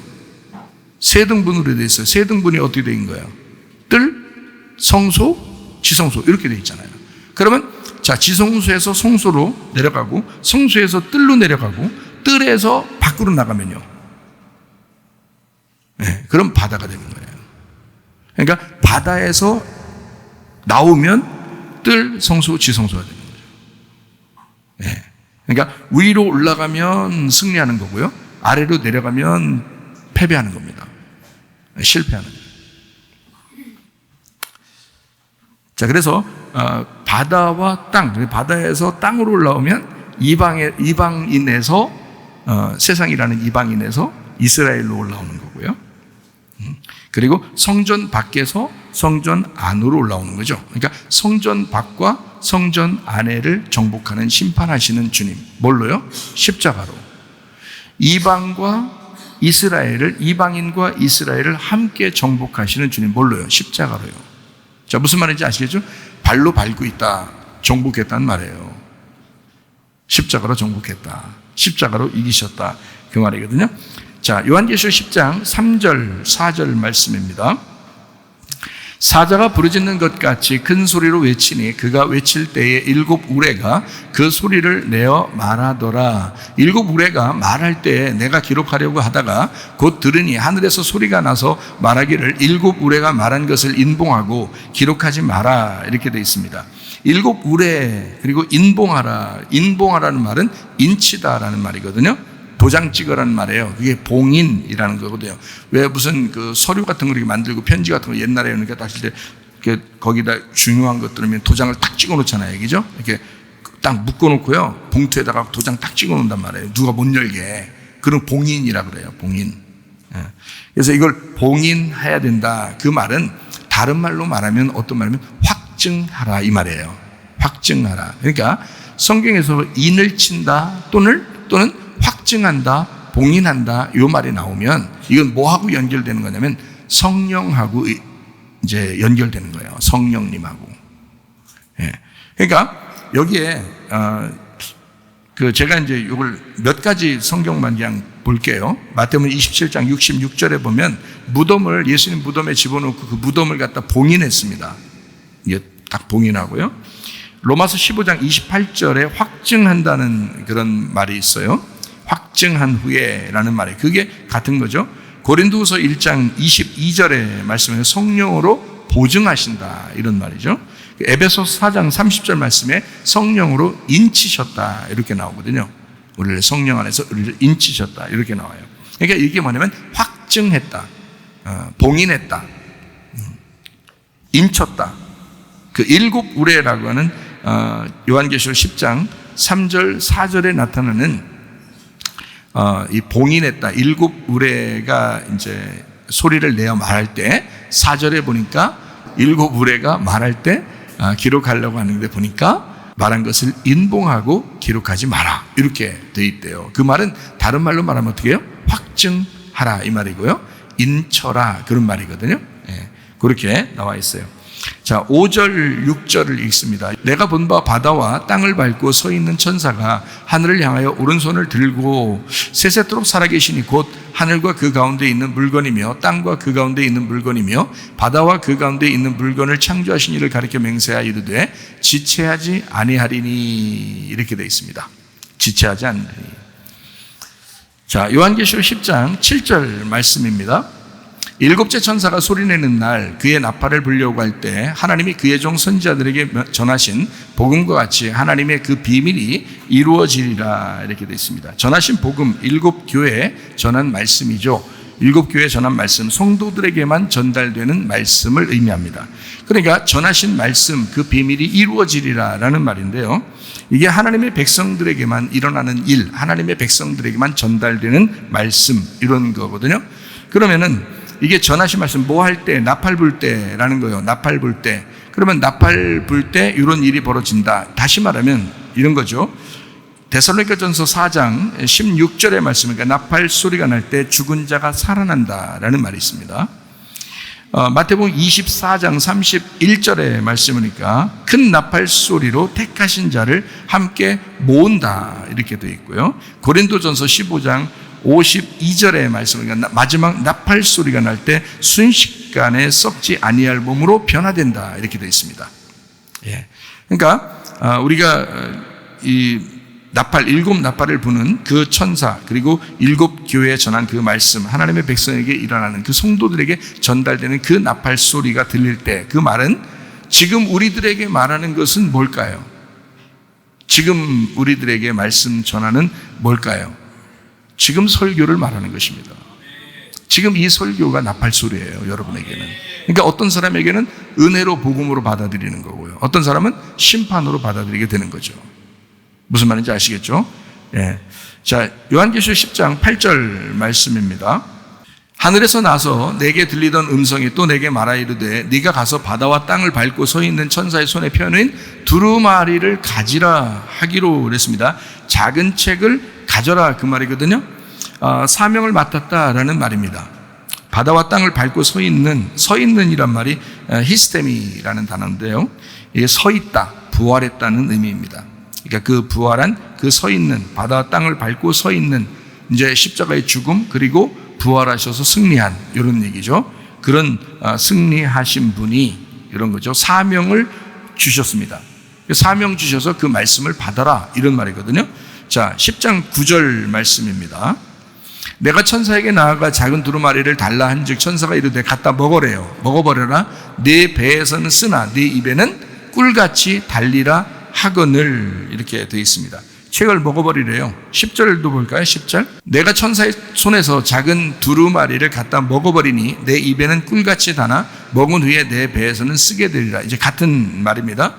세 등분으로 돼 있어요. 세 등분이 어떻게 돼 있는 거예요? 뜰, 성소, 지성소 이렇게 돼 있잖아요. 그러면 자 지성소에서 성소로 내려가고 성소에서 뜰로 내려가고 뜰에서 밖으로 나가면요. 네, 그럼 바다가 되는 거예요. 그러니까 바다에서 나오면 뜰, 성소, 지성소가 되는 거죠. 네. 그러니까 위로 올라가면 승리하는 거고요. 아래로 내려가면 패배하는 겁니다. 실패하는 거예요. 자, 그래서 바다와 땅, 바다에서 땅으로 올라오면 이방인에서 세상이라는 이방인에서 이스라엘로 올라오는 거고요. 그리고 성전 밖에서 성전 안으로 올라오는 거죠. 그러니까 성전 밖과 성전 안에를 정복하는 심판하시는 주님. 뭘로요? 십자가로. 이방인과 이스라엘을 함께 정복하시는 주님. 뭘로요? 십자가로요. 자, 무슨 말인지 아시겠죠? 발로 밟고 있다. 정복했다는 말이에요. 십자가로 정복했다. 십자가로 이기셨다. 그 말이거든요. 자, 요한계시록 10장 3절, 4절 말씀입니다. 사자가 부르짖는 것 같이 큰 소리로 외치니 그가 외칠 때에 일곱 우레가 그 소리를 내어 말하더라. 일곱 우레가 말할 때에 내가 기록하려고 하다가 곧 들으니 하늘에서 소리가 나서 말하기를 일곱 우레가 말한 것을 인봉하고 기록하지 마라 이렇게 되어 있습니다. 일곱 우레 그리고 인봉하라는 말은 인치다라는 말이거든요. 도장 찍으라는 말이에요. 그게 봉인이라는 거거든요. 왜 무슨 그 서류 같은 거 이렇게 만들고 편지 같은 거 옛날에 이렇게 딱 할 때 거기다 중요한 것들은 도장을 딱 찍어 놓잖아요. 그죠? 이렇게 딱 묶어 놓고요. 봉투에다가 도장 딱 찍어 놓는단 말이에요. 누가 못 열게. 그런 봉인이라 그래요. 봉인. 그래서 이걸 봉인해야 된다. 그 말은 다른 말로 말하면 어떤 말이면 확증하라 이 말이에요. 확증하라. 그러니까 성경에서 인을 친다 또는 확증한다, 봉인한다 이 말이 나오면 이건 뭐하고 연결되는 거냐면 성령하고 이제 연결되는 거예요. 성령님하고. 예. 그러니까 여기에 제가 이제 이걸 몇 가지 성경만 그냥 볼게요. 마태복음 27장 66절에 보면 예수님 무덤에 집어넣고 그 무덤을 갖다 봉인했습니다. 이게 딱 봉인하고요. 로마서 15장 28절에 확증한다는 그런 말이 있어요. 확증한 후에라는 말이 그게 같은 거죠. 고린도후서 1장 22절의 말씀에 성령으로 보증하신다 이런 말이죠. 에베소서 4장 30절 말씀에 성령으로 인치셨다 이렇게 나오거든요. 우리를 성령 안에서 우리를 인치셨다 이렇게 나와요. 그러니까 이게 뭐냐면 확증했다, 봉인했다, 인쳤다. 그 일곱 우레라고 하는 요한계시록 10장 3절 4절에 나타나는 이 봉인했다 일곱 우레가 이제 소리를 내어 말할 때 4절에 보니까 일곱 우레가 말할 때 기록하려고 하는데 보니까 말한 것을 인봉하고 기록하지 마라 이렇게 돼 있대요. 그 말은 다른 말로 말하면 어떻게 해요? 확증하라 이 말이고요. 인쳐라 그런 말이거든요. 예, 그렇게 나와 있어요. 자, 5절 6절을 읽습니다. 내가 본 바 바다와 땅을 밟고 서 있는 천사가 하늘을 향하여 오른손을 들고 세세토록 살아계시니 곧 하늘과 그 가운데 있는 물건이며 땅과 그 가운데 있는 물건이며 바다와 그 가운데 있는 물건을 창조하신 이를 가리켜 맹세하여 이르되 지체하지 아니하리니 이렇게 되어 있습니다. 지체하지 않으리니. 자, 요한계시록 10장 7절 말씀입니다. 일곱째 천사가 소리내는 날 그의 나팔을 불려고 할 때 하나님이 그의 종 선지자들에게 전하신 복음과 같이 하나님의 그 비밀이 이루어지리라 이렇게 되어 있습니다. 전하신 복음 일곱 교회에 전한 말씀이죠. 일곱 교회에 전한 말씀 성도들에게만 전달되는 말씀을 의미합니다. 그러니까 전하신 말씀 그 비밀이 이루어지리라라는 말인데요. 이게 하나님의 백성들에게만 일어나는 일, 하나님의 백성들에게만 전달되는 말씀 이런 거거든요. 그러면은 이게 전하신 말씀 뭐 할 때? 나팔 불 때라는 거예요. 나팔 불 때. 그러면 나팔 불 때 이런 일이 벌어진다. 다시 말하면 이런 거죠. 데살로니가전서 4장 16절의 말씀이니까 나팔 소리가 날 때 죽은 자가 살아난다라는 말이 있습니다. 마태복음 24장 31절의 말씀이니까 큰 나팔 소리로 택하신 자를 함께 모은다 이렇게 되어 있고요. 고린도전서 15장 52절의 말씀은 마지막 나팔 소리가 날 때 순식간에 썩지 아니할 몸으로 변화된다 이렇게 되어 있습니다. 예. 그러니까 우리가 이 나팔 일곱 나팔을 부는 그 천사 그리고 일곱 교회에 전한 그 말씀 하나님의 백성에게 일어나는 그 성도들에게 전달되는 그 나팔 소리가 들릴 때 그 말은 지금 우리들에게 말하는 것은 뭘까요? 지금 우리들에게 말씀 전하는 뭘까요? 지금 설교를 말하는 것입니다. 지금 이 설교가 나팔 소리예요, 여러분에게는. 그러니까 어떤 사람에게는 은혜로 복음으로 받아들이는 거고요. 어떤 사람은 심판으로 받아들이게 되는 거죠. 무슨 말인지 아시겠죠? 예. 자, 요한계시록 10장 8절 말씀입니다. 하늘에서 나서 내게 들리던 음성이 또 내게 말하 이르되 네가 가서 바다와 땅을 밟고 서 있는 천사의 손에 펴는 두루마리를 가지라 하기로 그랬습니다. 작은 책을 가져라 그 말이거든요. 사명을 맡았다라는 말입니다. 바다와 땅을 밟고 서 있는이란 말이 히스테미라는 단어인데요. 이게 서 있다, 부활했다는 의미입니다. 그러니까 그 부활한 그 서 있는 바다와 땅을 밟고 서 있는 이제 십자가의 죽음 그리고 부활하셔서 승리한 이런 얘기죠. 그런 승리하신 분이 이런 거죠. 사명을 주셨습니다. 사명 주셔서 그 말씀을 받아라 이런 말이거든요. 자, 10장 9절 말씀입니다. 내가 천사에게 나아가 작은 두루마리를 달라 한즉 천사가 이르되 갖다 먹으래요. 먹어버려라. 네 배에서는 쓰나 네 입에는 꿀같이 달리라 하거늘 이렇게 되어 있습니다. 책을 먹어버리래요. 10절도 볼까요? 10절. 내가 천사의 손에서 작은 두루마리를 갖다 먹어버리니 내 입에는 꿀같이 다나 먹은 후에 내 배에서는 쓰게 되리라. 이제 같은 말입니다.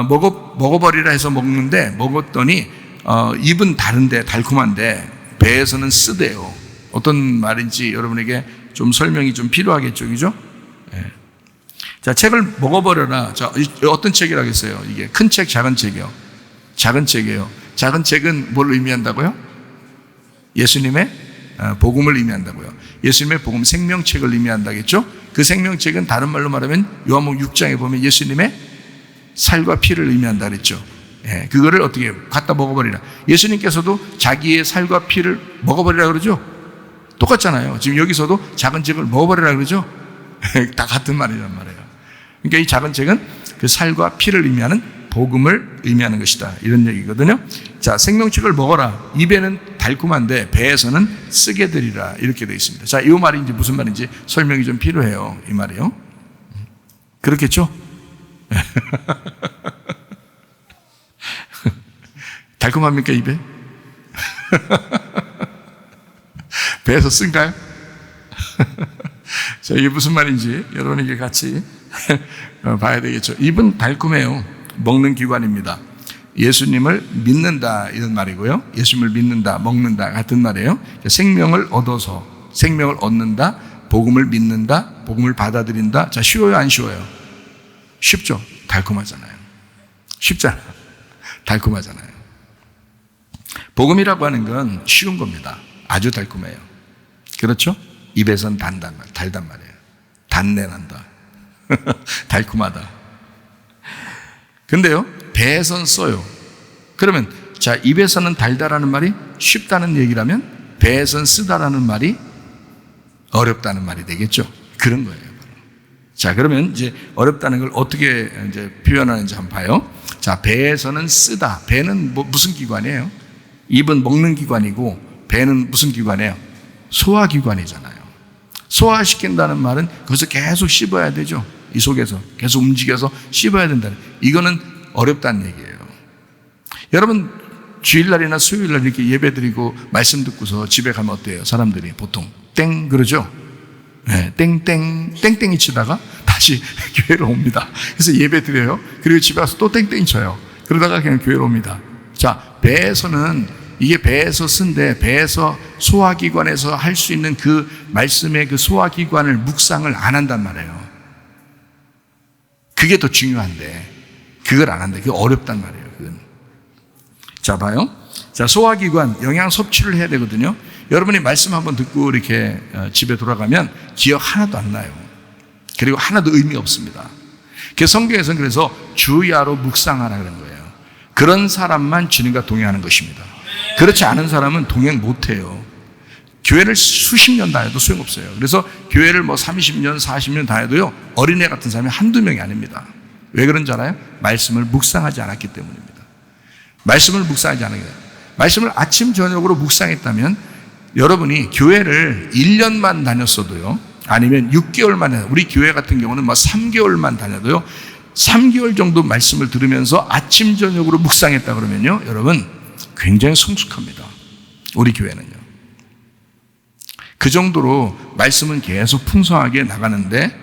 먹어버리라 해서 먹는데 먹었더니 입은 다른데 달콤한데 배에서는 쓰대요. 어떤 말인지 여러분에게 좀 설명이 좀 필요하겠죠, 그죠? 예. 자, 책을 먹어버려라. 자, 어떤 책이라겠어요? 이게 큰 책, 작은 책이요. 작은 책이에요. 작은 책은 뭘 의미한다고요? 예수님의 복음을 의미한다고요. 예수님의 복음, 생명책을 의미한다겠죠? 그 생명책은 다른 말로 말하면 요한복음 6장에 보면 예수님의 살과 피를 의미한다 그랬죠. 예, 그거를 어떻게 갖다 먹어버리라. 예수님께서도 자기의 살과 피를 먹어버리라 그러죠. 똑같잖아요. 지금 여기서도 작은 책을 먹어버리라 그러죠. 다 같은 말이란 말이에요. 그러니까 이 작은 책은 그 살과 피를 의미하는 복음을 의미하는 것이다. 이런 얘기거든요. 자, 생명책을 먹어라. 입에는 달콤한데 배에서는 쓰게 되리라. 이렇게 되어 있습니다. 자, 이 말이 이제 무슨 말인지 설명이 좀 필요해요. 이 말이요. 그렇겠죠? 달콤합니까, 입에? 배에서 쓴가요? 자, 이게 무슨 말인지 여러분에게 같이 봐야 되겠죠. 입은 달콤해요. 먹는 기관입니다. 예수님을 믿는다 이런 말이고요. 예수님을 믿는다, 먹는다 같은 말이에요. 생명을 얻어서 생명을 얻는다, 복음을 믿는다, 복음을 받아들인다. 자, 쉬워요, 안 쉬워요? 쉽죠. 달콤하잖아요. 쉽잖아요. 달콤하잖아요. 복음이라고 하는 건 쉬운 겁니다. 아주 달콤해요. 그렇죠? 입에선 달단 말이에요. 단내 난다. 달콤하다. 근데요, 배에선 써요. 그러면, 자, 입에서는 달다라는 말이 쉽다는 얘기라면, 배에선 쓰다라는 말이 어렵다는 말이 되겠죠? 그런 거예요. 자, 그러면 이제 어렵다는 걸 어떻게 이제 표현하는지 한번 봐요. 자, 배에서는 쓰다. 배는 무슨 기관이에요? 입은 먹는 기관이고, 배는 무슨 기관이에요? 소화기관이잖아요. 소화시킨다는 말은 거기서 계속 씹어야 되죠. 이 속에서 계속 움직여서 씹어야 된다는. 이거는 어렵다는 얘기예요. 여러분, 주일날이나 수요일날 이렇게 예배드리고 말씀 듣고서 집에 가면 어때요? 사람들이 보통 땡 그러죠. 네, 땡땡 땡땡이 치다가 다시 교회로 옵니다. 그래서 예배 드려요. 그리고 집에 와서 또 땡땡이 쳐요. 그러다가 그냥 교회로 옵니다. 자, 배에서는 이게 배에서 쓴데, 배에서 소화기관에서 할 수 있는 그 말씀의 그 소화기관을 묵상을 안 한단 말이에요. 그게 더 중요한데 그걸 안 한다. 그게 어렵단 말이에요. 그건. 자, 봐요. 자, 소화기관 영양 섭취를 해야 되거든요. 여러분이 말씀 한번 듣고 이렇게 집에 돌아가면 기억 하나도 안 나요. 그리고 하나도 의미 없습니다. 성경에서는 그래서 주야로 묵상하라 그런 거예요. 그런 사람만 주님과 동행하는 것입니다. 그렇지 않은 사람은 동행 못해요. 교회를 수십 년 다녀도 소용없어요. 그래서 교회를 30년, 40년 다녀도요, 어린애 같은 사람이 한두 명이 아닙니다. 왜 그런지 알아요? 말씀을 묵상하지 않았기 때문입니다. 말씀을 묵상하지 않았기 때문에. 말씀을 아침, 저녁으로 묵상했다면 여러분이 교회를 1년만 다녔어도요, 아니면 6개월만, 우리 교회 같은 경우는 3개월만 다녀도요, 3개월 정도 말씀을 들으면서 아침, 저녁으로 묵상했다 그러면요, 여러분, 굉장히 성숙합니다. 우리 교회는요. 그 정도로 말씀은 계속 풍성하게 나가는데,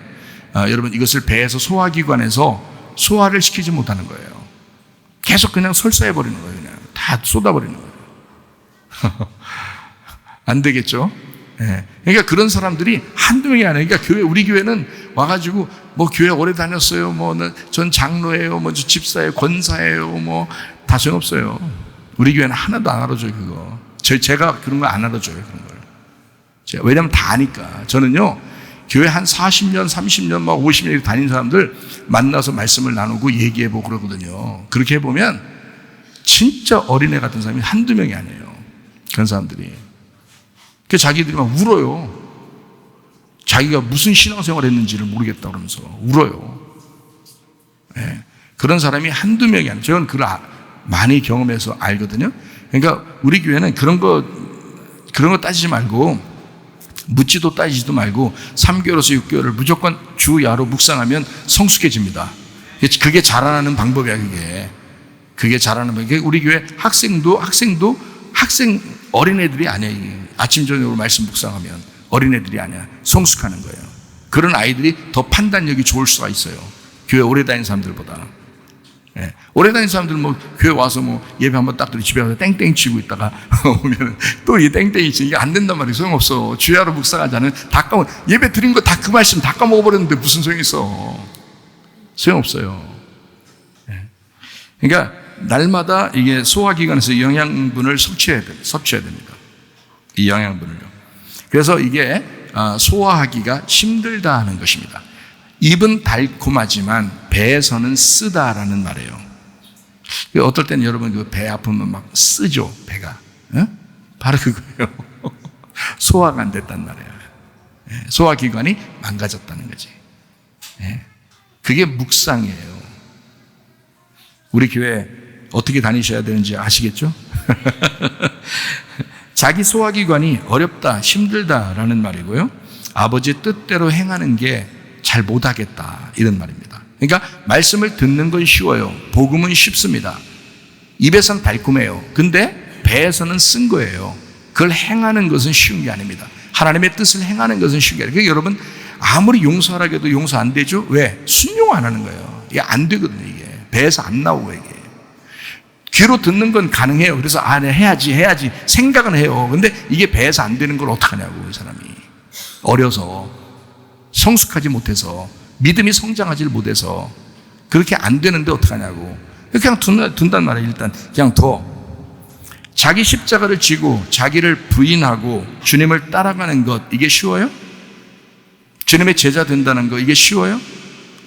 여러분 이것을 배에서 소화기관에서 소화를 시키지 못하는 거예요. 계속 그냥 설사해버리는 거예요. 그냥 다 쏟아버리는 거예요. 안 되겠죠? 네. 그러니까 그런 사람들이 한두 명이 아니에요. 그러니까 우리 교회는 와가지고 교회 오래 다녔어요. 전 장로예요. 저 집사예요. 권사예요. 다 소용없어요. 우리 교회는 하나도 안 알아줘요, 그거. 제가 그런 거 안 알아줘요, 그런 걸. 왜냐면 다 아니까. 저는요, 교회 한 40년, 30년, 50년 다닌 사람들 만나서 말씀을 나누고 얘기해보고 그러거든요. 그렇게 해보면 진짜 어린애 같은 사람이 한두 명이 아니에요. 그런 사람들이. 자기들이 막 울어요. 자기가 무슨 신앙생활 했는지를 모르겠다 그러면서 울어요. 네. 그런 사람이 한두 명이 아니에요. 저는 그걸 많이 경험해서 알거든요. 그러니까 우리 교회는 그런 거 따지지 말고, 묻지도 따지지도 말고 3개월에서 6개월을 무조건 주야로 묵상하면 성숙해집니다. 그게 자라나는 방법이야, 그게 자라나는 방법. 우리 교회 학생 어린애들이 아니에요. 아침 저녁으로 말씀 묵상하면 어린애들이 아니야. 성숙하는 거예요. 그런 아이들이 더 판단력이 좋을 수가 있어요. 교회 오래 다닌 사람들보다. 예. 오래 다닌 사람들 교회 와서 예배 한번 딱 들이 집에 가서 땡땡 치고 있다가 오면 또 이 땡땡이 치는 게 안 된단 말이에요. 소용없어. 주야로 묵상하자는 다 예배 드린 거 다 그 말씀 다 까먹어버렸는데 무슨 소용이 있어. 소용없어요. 그러니까 날마다 이게 소화기관에서 영양분을 섭취해야 됩니다. 이 영양분을요. 그래서 이게 소화하기가 힘들다 하는 것입니다. 입은 달콤하지만 배에서는 쓰다라는 말이에요. 어떨 때는 여러분 그 배 아프면 막 쓰죠, 배가. 바로 그거예요. 소화가 안 됐단 말이에요. 소화기관이 망가졌다는 거지. 그게 묵상이에요. 우리 교회 어떻게 다니셔야 되는지 아시겠죠? 자기 소화기관이 어렵다, 힘들다라는 말이고요. 아버지 뜻대로 행하는 게 잘 못하겠다 이런 말입니다. 그러니까 말씀을 듣는 건 쉬워요. 복음은 쉽습니다. 입에선 달콤해요. 근데 배에서는 쓴 거예요. 그걸 행하는 것은 쉬운 게 아닙니다. 하나님의 뜻을 행하는 것은 쉬운 게 아니에요. 그러니까 여러분 아무리 용서하라고 해도 용서 안 되죠? 왜? 순종 안 하는 거예요. 이게 안 되거든요. 이게 배에서 안 나오고 이게 귀로 듣는 건 가능해요. 그래서 네, 해야지 생각은 해요. 근데 이게 배에서 안 되는 걸 어떡하냐고 이 사람이. 어려서 성숙하지 못해서 믿음이 성장하지 못해서 그렇게 안 되는데 어떡하냐고. 그냥 둔단 말이에요. 일단 그냥 둬. 자기 십자가를 지고 자기를 부인하고 주님을 따라가는 것, 이게 쉬워요? 주님의 제자 된다는 거, 이게 쉬워요?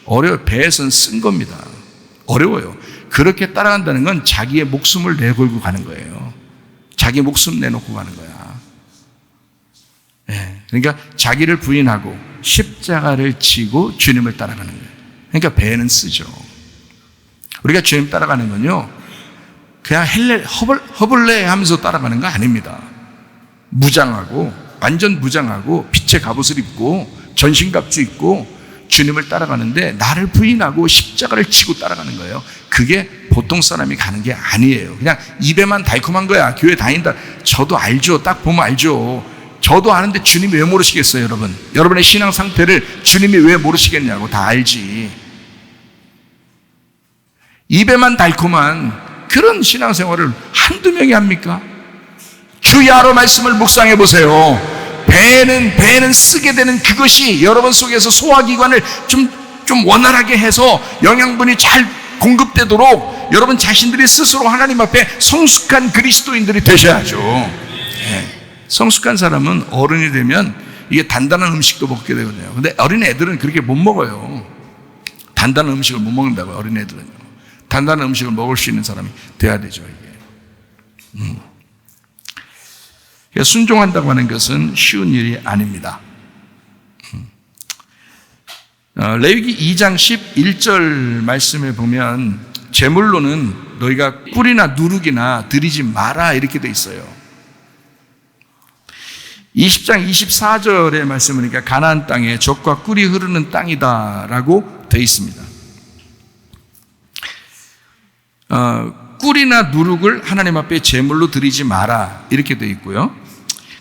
어려워요. 배에서는 쓴 겁니다. 어려워요. 그렇게 따라간다는 건 자기의 목숨을 내걸고 가는 거예요. 자기 목숨 내놓고 가는 거야. 그러니까 자기를 부인하고 십자가를 지고 주님을 따라가는 거예요. 그러니까 배는 쓰죠. 우리가 주님 따라가는 건요, 그냥 허벌레 하면서 따라가는 거 아닙니다. 무장하고, 완전 무장하고, 빛의 갑옷을 입고, 전신갑주 입고, 주님을 따라가는데, 나를 부인하고 십자가를 치고 따라가는 거예요. 그게 보통 사람이 가는 게 아니에요. 그냥 입에만 달콤한 거야. 교회 다닌다. 저도 알죠. 딱 보면 알죠. 저도 아는데 주님이 왜 모르시겠어요, 여러분? 여러분의 신앙 상태를 주님이 왜 모르시겠냐고. 다 알지. 입에만 달콤한 그런 신앙생활을 한두 명이 합니까? 주야로 말씀을 묵상해 보세요. 배는 쓰게 되는 그것이 여러분 속에서 소화기관을 좀 원활하게 해서 영양분이 잘 공급되도록 여러분 자신들이 스스로 하나님 앞에 성숙한 그리스도인들이 되셔야죠. 성숙한 사람은 어른이 되면 이게 단단한 음식도 먹게 되거든요. 근데 어린 애들은 그렇게 못 먹어요. 단단한 음식을 못 먹는다고요, 어린 애들은요. 단단한 음식을 먹을 수 있는 사람이 돼야 되죠, 이게. 순종한다고 하는 것은 쉬운 일이 아닙니다. 레위기 2장 11절 말씀에 보면 제물로는 너희가 꿀이나 누룩이나 드리지 마라 이렇게 돼 있어요. 20장 24절의 말씀을 보니까 가나안 땅에 젖과 꿀이 흐르는 땅이다라고 돼 있습니다. 꿀이나 누룩을 하나님 앞에 제물로 드리지 마라 이렇게 돼 있고요.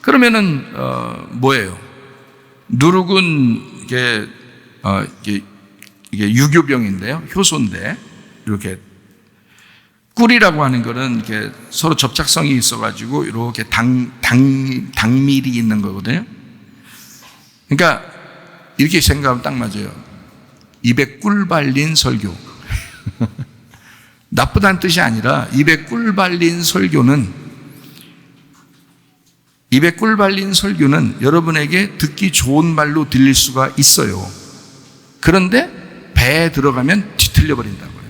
그러면은 뭐예요? 누룩은 이게 유교병인데요, 효소인데 이렇게 꿀이라고 하는 거는 이렇게 서로 접착성이 있어가지고 이렇게 당밀이 있는 거거든요. 그러니까 이렇게 생각하면 딱 맞아요. 입에 꿀 발린 설교. 나쁘다는 뜻이 아니라 입에 꿀 발린 설교는 여러분에게 듣기 좋은 말로 들릴 수가 있어요. 그런데 배에 들어가면 뒤틀려 버린다고요.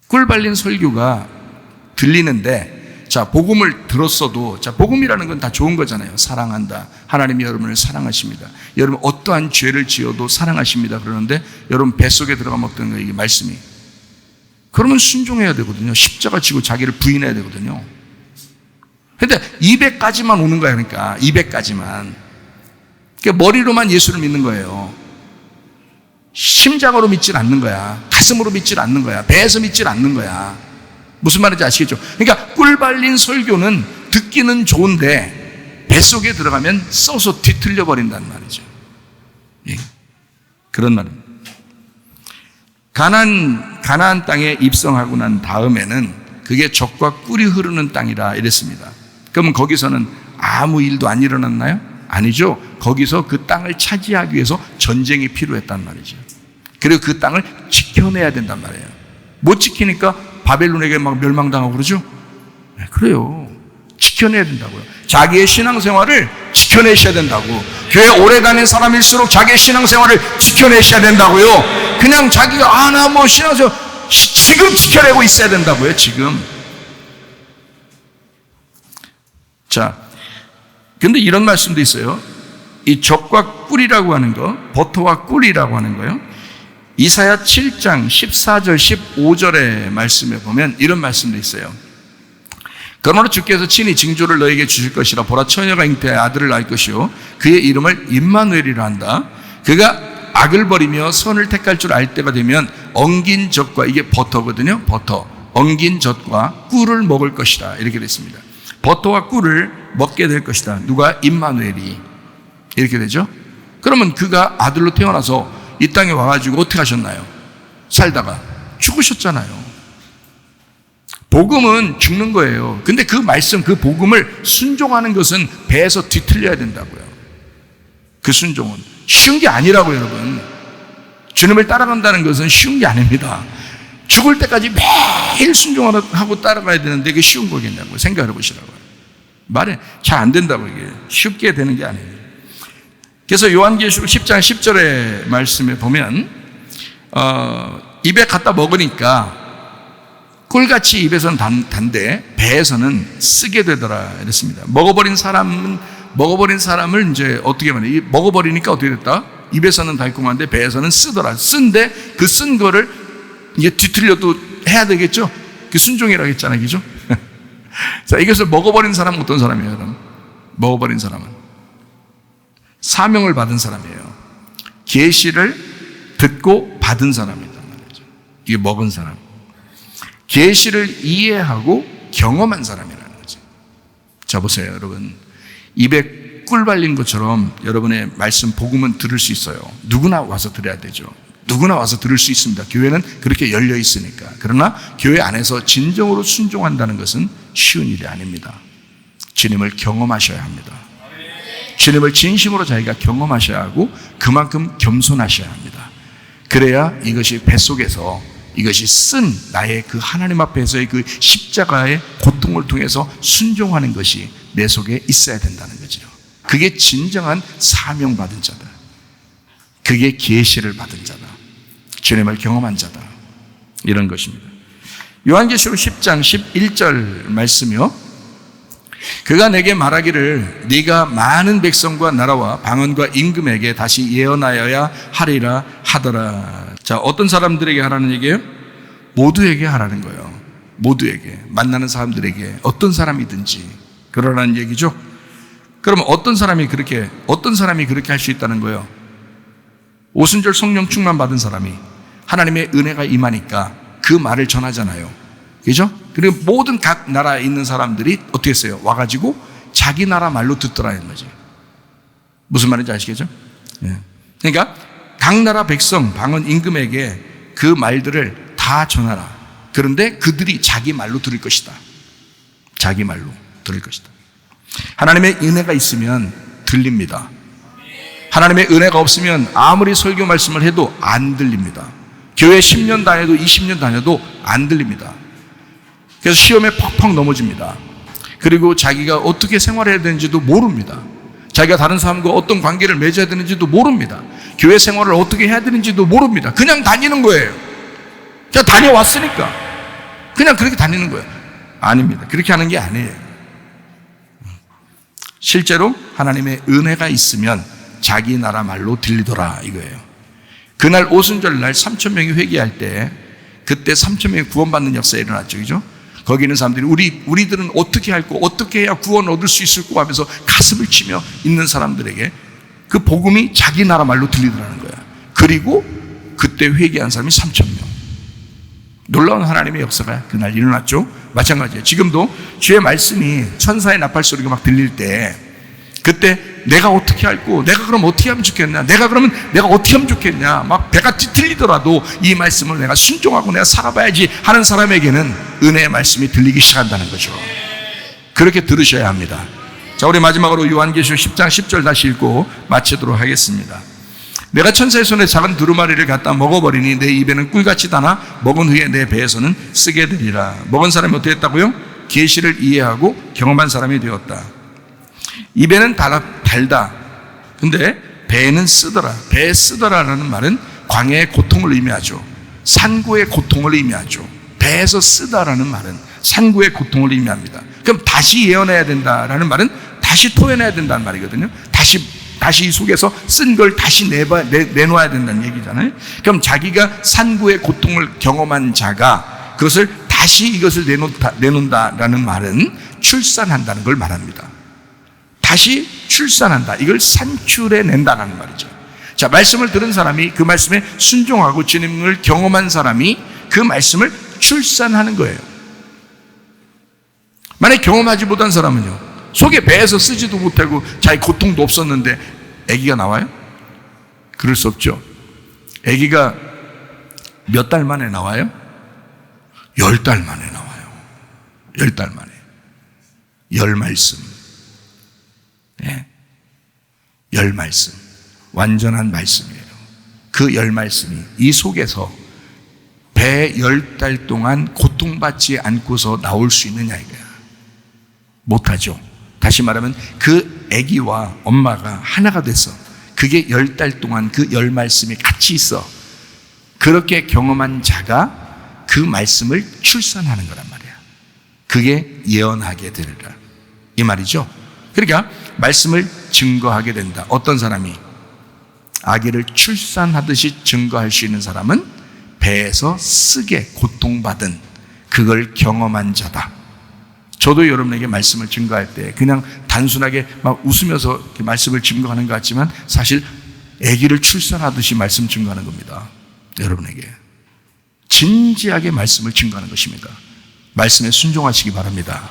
꿀 발린 설교가 들리는데, 자, 복음을 들었어도, 자, 복음이라는 건 다 좋은 거잖아요. 사랑한다. 하나님이 여러분을 사랑하십니다. 여러분 어떠한 죄를 지어도 사랑하십니다. 그러는데 여러분 뱃속에 들어가면 어떤 거예요? 이게 말씀이. 그러면 순종해야 되거든요. 십자가 지고 자기를 부인해야 되거든요. 근데 200까지만 오는 거야. 그러니까 200까지만. 그러니까 머리로만 예수를 믿는 거예요. 심장으로 믿질 않는 거야. 가슴으로 믿질 않는 거야. 배에서 믿질 않는 거야. 무슨 말인지 아시겠죠? 그러니까 꿀 발린 설교는 듣기는 좋은데 뱃속에 들어가면 썩어서 뒤틀려 버린다는 말이죠. 예. 그런 말입니다. 가나안 땅에 입성하고 난 다음에는 그게 젖과 꿀이 흐르는 땅이라 이랬습니다. 그러면 거기서는 아무 일도 안 일어났나요? 아니죠. 거기서 그 땅을 차지하기 위해서 전쟁이 필요했단 말이죠. 그리고 그 땅을 지켜내야 된단 말이에요. 못 지키니까 바벨론에게 막 멸망당하고 그러죠? 네, 그래요. 지켜내야 된다고요. 자기의 신앙생활을 지켜내셔야 된다고. 교회 오래 다닌 사람일수록 자기의 신앙생활을 지켜내셔야 된다고요. 그냥 자기가 나 뭐 신앙생활 지금 지켜내고 있어야 된다고요. 지금. 자, 근데 이런 말씀도 있어요. 이 젖과 꿀이라고 하는 거, 버터와 꿀이라고 하는 거요. 이사야 7장 14절 15절의 말씀에 보면 이런 말씀도 있어요. 그러므로 주께서 친히 징조를 너에게 주실 것이라. 보라, 처녀가 잉태하여 아들을 낳을 것이요 그의 이름을 임마누엘이라 한다. 그가 악을 버리며 선을 택할 줄 알 때가 되면 엉긴 젖과, 이게 버터거든요. 버터, 엉긴 젖과 꿀을 먹을 것이다. 이렇게 됐습니다. 버터와 꿀을 먹게 될 것이다. 누가? 임마누엘이. 이렇게 되죠. 그러면 그가 아들로 태어나서 이 땅에 와가지고 어떻게 하셨나요? 살다가 죽으셨잖아요. 복음은 죽는 거예요. 근데 그 말씀, 그 복음을 순종하는 것은 배에서 뒤틀려야 된다고요. 그 순종은 쉬운 게 아니라고요, 여러분. 주님을 따라간다는 것은 쉬운 게 아닙니다. 죽을 때까지 매일 순종하고 따라가야 되는데 그게 쉬운 거겠냐고 생각을 해보시라고요. 말이 잘 안 된다고. 이게 쉽게 되는 게 아니에요. 그래서 요한계시록 10장 10절의 말씀에 보면 입에 갖다 먹으니까 꿀같이 입에서는 단데 배에서는 쓰게 되더라 이랬습니다. 먹어버린 사람을 이제 어떻게 말해? 먹어버리니까 어떻게 됐다? 입에서는 달콤한데 배에서는 쓰더라. 쓴데 그 쓴 거를 이게 뒤틀려도 해야 되겠죠? 그 순종이라고 했잖아요, 그죠? 자, 이것을 먹어버린 사람은 어떤 사람이에요, 그럼? 먹어버린 사람은 사명을 받은 사람이에요. 계시를 듣고 받은 사람이란 말이죠. 이게 먹은 사람. 계시를 이해하고 경험한 사람이라는 거죠. 자, 보세요, 여러분. 입에 꿀 발린 것처럼 여러분의 말씀, 복음은 들을 수 있어요. 누구나 와서 들어야 되죠. 누구나 와서 들을 수 있습니다. 교회는 그렇게 열려 있으니까. 그러나 교회 안에서 진정으로 순종한다는 것은 쉬운 일이 아닙니다. 주님을 경험하셔야 합니다. 주님을 진심으로 자기가 경험하셔야 하고 그만큼 겸손하셔야 합니다. 그래야 이것이 뱃속에서 이것이 쓴 나의 그 하나님 앞에서의 그 십자가의 고통을 통해서 순종하는 것이 내 속에 있어야 된다는 거죠. 그게 진정한 사명받은 자다. 그게 계시를 받은 자다. 주님을 경험한 자다. 이런 것입니다. 요한계시록 10장 11절 말씀이요. 그가 내게 말하기를 네가 많은 백성과 나라와 방언과 임금에게 다시 예언하여야 하리라 하더라. 자, 어떤 사람들에게 하라는 얘기예요? 모두에게 하라는 거예요. 모두에게, 만나는 사람들에게, 어떤 사람이든지 그러라는 얘기죠. 그러면 어떤 사람이 그렇게 할 수 있다는 거예요? 오순절 성령 충만 받은 사람이 하나님의 은혜가 임하니까 그 말을 전하잖아요. 그죠? 그리고 모든 각 나라에 있는 사람들이 어떻게 했어요? 와가지고 자기 나라 말로 듣더라는 거지. 무슨 말인지 아시겠죠? 예. 그러니까 각 나라 백성, 방언, 임금에게 그 말들을 다 전하라. 그런데 그들이 자기 말로 들을 것이다. 자기 말로 들을 것이다. 하나님의 은혜가 있으면 들립니다. 하나님의 은혜가 없으면 아무리 설교 말씀을 해도 안 들립니다. 교회 10년 다녀도 20년 다녀도 안 들립니다. 그래서 시험에 퍽퍽 넘어집니다. 그리고 자기가 어떻게 생활해야 되는지도 모릅니다. 자기가 다른 사람과 어떤 관계를 맺어야 되는지도 모릅니다. 교회 생활을 어떻게 해야 되는지도 모릅니다. 그냥 다니는 거예요. 그냥 다녀왔으니까 그냥 그렇게 다니는 거예요. 아닙니다. 그렇게 하는 게 아니에요. 실제로 하나님의 은혜가 있으면 자기 나라 말로 들리더라 이거예요. 그날 오순절 날 3,000명이 회개할 때 그때 3,000명이 구원받는 역사가 일어났죠. 그죠? 거기 있는 사람들이 우리들은 어떻게 할고 어떻게 해야 구원을 얻을 수 있을까 하면서 가슴을 치며 있는 사람들에게 그 복음이 자기 나라 말로 들리더라는 거야. 그리고 그때 회개한 사람이 3,000명. 놀라운 하나님의 역사가 그날 일어났죠. 마찬가지예요. 지금도 주의 말씀이 천사의 나팔 소리가 막 들릴 때 그때 내가 어떻게 할고 내가 그럼 어떻게 하면 좋겠냐, 내가 어떻게 하면 좋겠냐, 막 배가 뒤틀리더라도 이 말씀을 내가 순종하고 내가 살아봐야지 하는 사람에게는 은혜의 말씀이 들리기 시작한다는 거죠. 그렇게 들으셔야 합니다. 자, 우리 마지막으로 요한계시록 10장 10절 다시 읽고 마치도록 하겠습니다. 내가 천사의 손에 작은 두루마리를 갖다 먹어버리니 내 입에는 꿀같이 다나 먹은 후에 내 배에서는 쓰게 되리라. 먹은 사람이 어떻게 했다고요? 계시를 이해하고 경험한 사람이 되었다. 입에는 달다. 근데 배에는 쓰더라. 배에 쓰더라라는 말은 광야의 고통을 의미하죠. 산고의 고통을 의미하죠. 배에서 쓰다라는 말은 산고의 고통을 의미합니다. 그럼 다시 예언해야 된다라는 말은 다시 토해내야 된다는 말이거든요. 다시 이 속에서 쓴 걸 다시 내놓아야 된다는 얘기잖아요. 그럼 자기가 산고의 고통을 경험한 자가 그것을 다시 이것을 내놓는다라는 말은 출산한다는 걸 말합니다. 다시 출산한다. 이걸 산출해낸다는 말이죠. 자, 말씀을 들은 사람이 그 말씀에 순종하고 주님을 경험한 사람이 그 말씀을 출산하는 거예요. 만약 경험하지 못한 사람은요, 속에 배에서 쓰지도 못하고 자기 고통도 없었는데 아기가 나와요? 그럴 수 없죠. 아기가 몇 달 만에 나와요? 10달 만에 나와요. 10달 만에. 10말씀. 예. 10말씀. 완전한 말씀이에요. 그 10말씀이 이 속에서 배 10달 동안 고통받지 않고서 나올 수 있느냐 이거야. 못하죠. 다시 말하면 그 아기와 엄마가 하나가 돼서 그게 10달 동안 그 10말씀이 같이 있어. 그렇게 경험한 자가 그 말씀을 출산하는 거란 말이야. 그게 예언하게 되리라 이 말이죠. 그러니까 말씀을 증거하게 된다. 어떤 사람이 아기를 출산하듯이 증거할 수 있는 사람은 배에서 쓰게 고통받은 그걸 경험한 자다. 저도 여러분에게 말씀을 증거할 때 그냥 단순하게 막 웃으면서 이렇게 말씀을 증거하는 것 같지만 사실 아기를 출산하듯이 말씀 증거하는 겁니다. 여러분에게 진지하게 말씀을 증거하는 것입니다. 말씀에 순종하시기 바랍니다.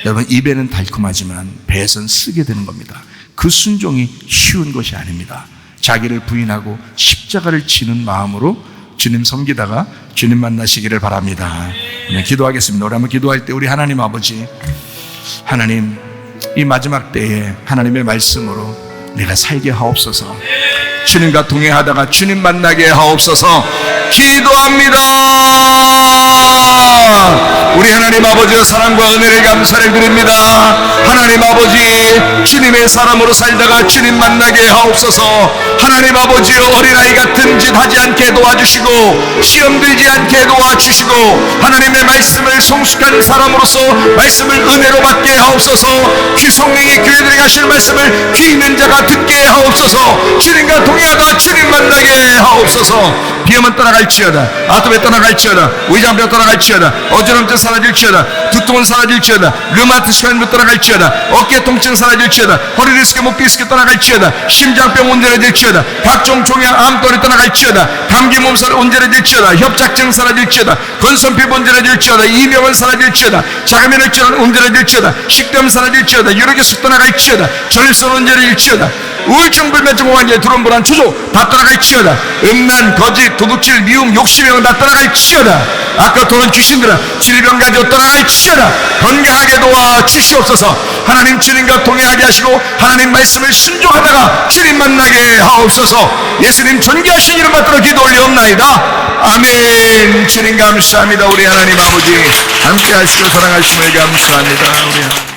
여러분, 입에는 달콤하지만 배에서는 쓰게 되는 겁니다. 그 순종이 쉬운 것이 아닙니다. 자기를 부인하고 십자가를 지는 마음으로 주님 섬기다가 주님 만나시기를 바랍니다. 네, 기도하겠습니다. 우리 한번 기도할 때 우리 하나님 아버지, 하나님 이 마지막 때에 하나님의 말씀으로 내가 살게 하옵소서. 주님과 동행하다가 주님 만나게 하옵소서. 기도합니다. 우리 하나님 아버지의 사랑과 은혜를 감사를 드립니다. 하나님 아버지, 주님의 사람으로 살다가 주님 만나게 하옵소서. 하나님 아버지, 어린아이 같은 짓 하지 않게 도와주시고 시험 들지 않게 도와주시고 하나님의 말씀을 성숙한 사람으로서 말씀을 은혜로 받게 하옵소서. 귀성령이 교회들에 가실 말씀을 귀 있는 자가 듣게 하옵소서. 주님과 동행하다 주님 만나게 하옵소서. 비염은 떠나갈지어다, 아토피 떠나갈지어다, 위장병 떠나갈지어다, 어지럼증 사라질지어다, 두통은 사라질지어다, 류마티스는 떠나갈지어다, 어깨 통증 사라질지어다, 허리 디스크, 목 디스크 떠나갈지어다, 심장병 온전해질지어다, 각종 종양 암돌이 떠나갈지어다, 감기 몸살 온전해질지어다, 협착증 사라질지어다, 건선피부 온전해질지어다, 이명은 사라질지어다, 자가면역질환 온전해질지어다, 식도염 사라질지어다, 유력기습 떠나갈지어다, 전립선 온전해질지어다, 우울증, 불면증, 공황제, 두런, 불안, 초조 다 떠나갈지어다, 음란, 거짓, 도둑질, 미움, 욕심형 다 떠나갈지어다, 아까 도는 귀신들아 질병 가지고 떠나갈지어다. 건강하게 도와주시옵소서. 하나님 주님과 동행하게 하시고 하나님 말씀을 순종하다가 주님 만나게 하옵소서. 예수님 존귀하신 이름 받들어 기도 올리옵나이다. 아멘. 주님 감사합니다. 우리 하나님 아버지 함께 하시고 사랑하심을 감사합니다. 우리